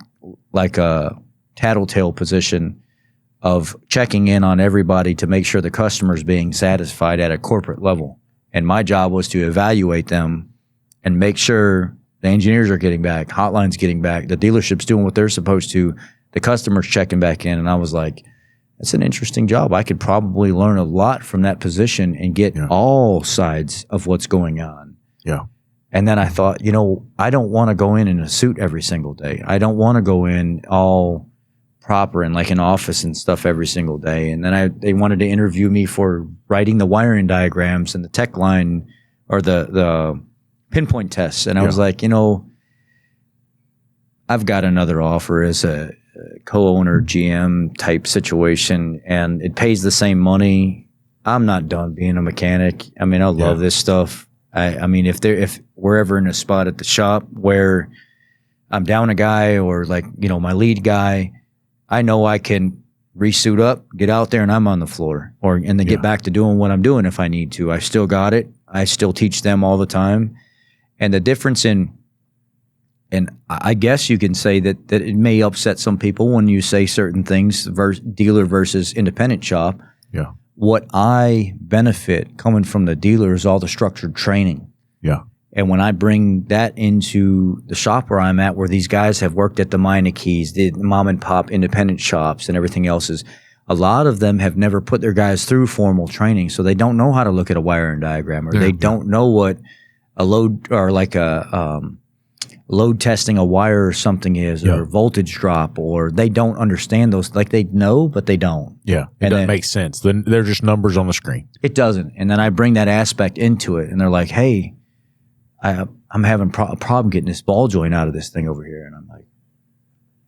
tattletale position of checking in on everybody to make sure the customer's being satisfied at a corporate level. And my job was to evaluate them and make sure the engineers are getting back, hotline's getting back, the dealership's doing what they're supposed to, the customer's checking back in. And I was like, that's an interesting job. I could probably learn a lot from that position and get all sides of what's going on. Yeah. And then I thought, I don't want to go in a suit every single day. I don't want to go in all proper and like an office and stuff every single day. And then they wanted to interview me for writing the wiring diagrams and the tech line or the pinpoint tests. And I was like, I've got another offer as a co-owner GM type situation, and it pays the same money. I'm not done being a mechanic. I mean, I love this stuff. I mean, if we're ever in a spot at the shop where I'm down a guy or like, my lead guy, I know I can resuit up, get out there, and I'm on the floor, and then get back to doing what I'm doing if I need to. I still got it. I still teach them all the time. And the difference and I guess you can say that it may upset some people when you say certain things, dealer versus independent shop. Yeah. What I benefit coming from the dealer is all the structured training. Yeah. And when I bring that into the shop where I'm at, where these guys have worked at the Meineke's, the mom and pop independent shops and everything else, is a lot of them have never put their guys through formal training, so they don't know how to look at a wiring diagram, or they don't know what a load or like a load testing a wire or something is, or voltage drop, or they don't understand those. Like they know, but they don't. Yeah, it doesn't make sense. Then they're just numbers on the screen. It doesn't. And then I bring that aspect into it, and they're like, "Hey, I'm having a problem getting this ball joint out of this thing over here," and I'm like,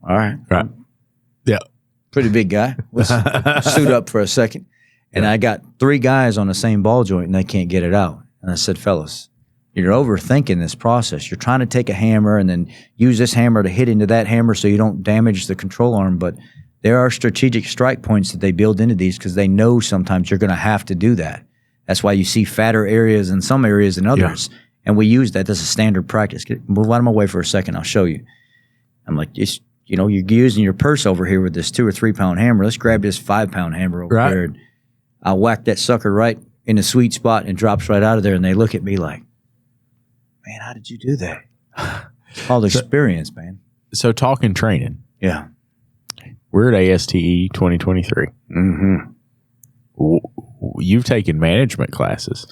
"All right, yeah." Pretty big guy. Let's suit up for a second. And I got 3 guys on the same ball joint and they can't get it out. And I said, fellas, you're overthinking this process. You're trying to take a hammer and then use this hammer to hit into that hammer so you don't damage the control arm. But there are strategic strike points that they build into these because they know sometimes you're going to have to do that. That's why you see fatter areas in some areas than others. Yeah. And we use that. That's a standard practice. Move out of my way for a second. I'll show you. I'm like, you're using your purse over here with this 2 or 3 pound hammer. Let's grab this 5 pound hammer over there. And I'll whack that sucker right in the sweet spot and it drops right out of there. And they look at me like, man, how did you do that? It's called experience, man. So talking training. Yeah. We're at ASTE 2023. Mm-hmm. You've taken management classes.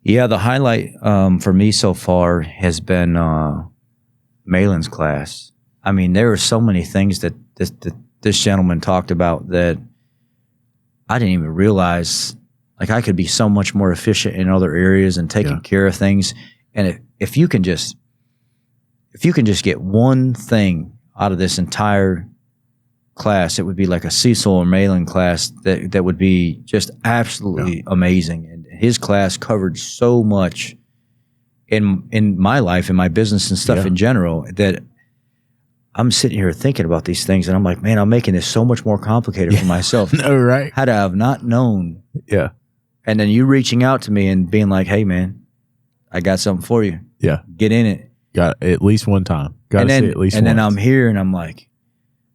Yeah, the highlight for me so far has been Malin's class. I mean, there are so many things that this gentleman talked about that I didn't even realize. Like, I could be so much more efficient in other areas and taking care of things. And if you can just get one thing out of this entire class, it would be like a Cecil or Malin class that would be just absolutely amazing. And his class covered so much in my life, in my business and stuff in general, that I'm sitting here thinking about these things, and I'm like, man, I'm making this so much more complicated for myself. No, right? Had I have not known. Yeah. And then you reaching out to me and being like, hey, man, I got something for you. Yeah. Get in it. Got at least one time. Got to see at least and once. then I'm here, and I'm like,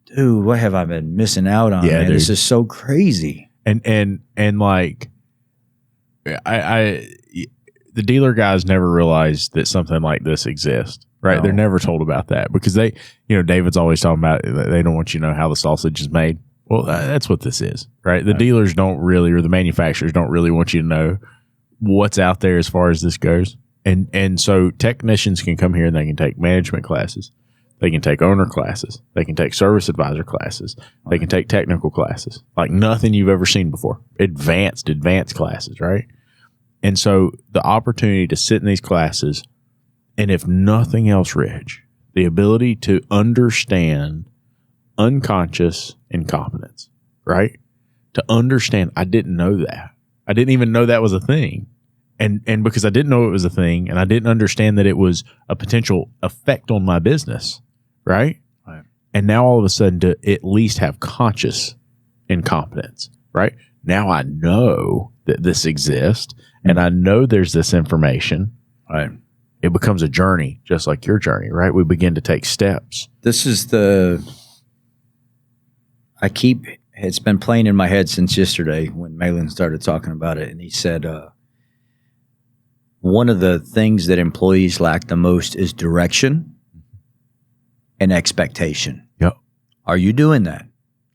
dude, what have I been missing out on, man? Dude. This is so crazy. And like, the dealer guys never realized that something like this exists. Right. No. They're never told about that because David's always talking about they don't want you to know how the sausage is made. Well, that's what this is, right? The dealers don't really, or the manufacturers don't really want you to know what's out there as far as this goes. And so technicians can come here and they can take management classes. They can take owner classes. They can take service advisor classes. They can take technical classes like nothing you've ever seen before. Advanced classes, right? And so the opportunity to sit in these classes, and if nothing else, Rich, the ability to understand unconscious incompetence, right? To understand, I didn't know that. I didn't even know that was a thing. And because I didn't know it was a thing, and I didn't understand that it was a potential effect on my business, right? And now all of a sudden to at least have conscious incompetence, right? Now I know that this exists, and I know there's this information, right? It becomes a journey, just like your journey, right? We begin to take steps. This is it's been playing in my head since yesterday when Malin started talking about it. And he said, one of the things that employees lack the most is direction and expectation. Yep. Are you doing that?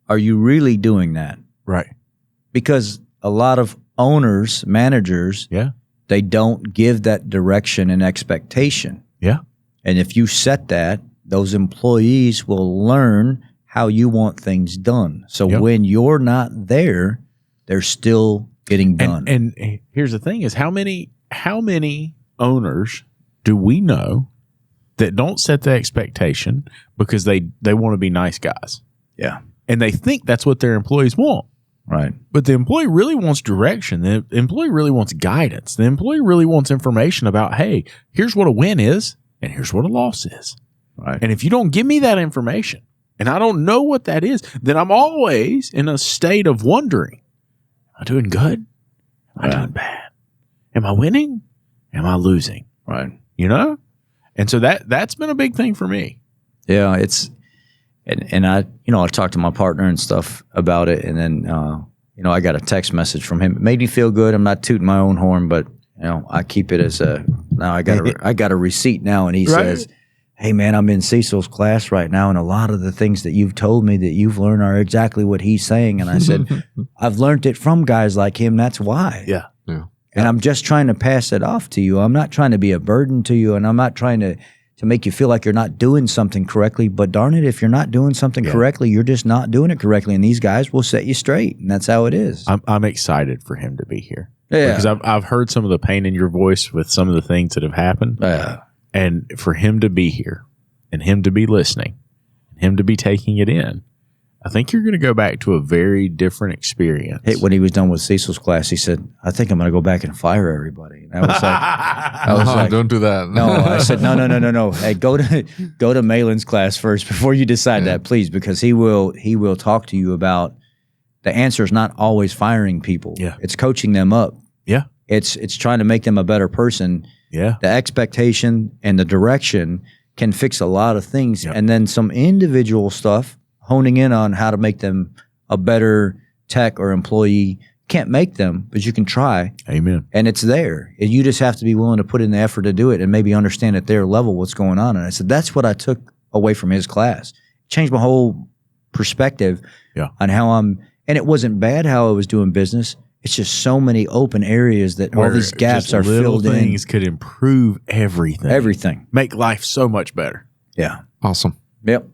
Are you really doing that? Right. Because a lot of owners, managers, they don't give that direction and expectation. Yeah. And if you set that, those employees will learn how you want things done. So when you're not there, they're still getting done. And here's the thing is how many owners do we know that don't set the expectation because they want to be nice guys? Yeah. And they think that's what their employees want. Right. But the employee really wants direction. The employee really wants guidance. The employee really wants information about, hey, here's what a win is and here's what a loss is. Right. And if you don't give me that information and I don't know what that is, then I'm always in a state of wondering, am I doing good? Am I doing bad? Am I winning? Am I losing? Right. You know? And so that's been a big thing for me. Yeah, and I talked to my partner and stuff about it, and then I got a text message from him. It made me feel good. I'm not tooting my own horn, but I keep it as I got a receipt now, and he says, hey man, I'm in Cecil's class right now, and a lot of the things that you've told me that you've learned are exactly what he's saying. And I said, I've learned it from guys like him. That's why. Yeah. And I'm just trying to pass it off to you. I'm not trying to be a burden to you, and I'm not trying to make you feel like you're not doing something correctly. But darn it, if you're not doing something correctly, you're just not doing it correctly. And these guys will set you straight, and that's how it is. I'm excited for him to be here. Yeah. Because I've heard some of the pain in your voice with some of the things that have happened. And for him to be here and him to be listening and him to be taking it in, I think you're going to go back to a very different experience. Hey, when he was done with Cecil's class, he said, I think I'm going to go back and fire everybody. And I was like, don't do that. No, I said, no. Hey, go to Malin's class first before you decide that, please, because he will talk to you about the answer is not always firing people. Yeah. It's coaching them up. Yeah. It's trying to make them a better person. Yeah. The expectation and the direction can fix a lot of things. Yep. And then some individual stuff, honing in on how to make them a better tech or employee. Can't make them, but you can try. Amen. And it's there. And you just have to be willing to put in the effort to do it and maybe understand at their level what's going on. And I said, that's what I took away from his class. Changed my whole perspective on how and it wasn't bad how I was doing business. It's just so many open areas that all these gaps are filled in. Things could improve everything. Everything. Make life so much better. Yeah. Awesome. Yep.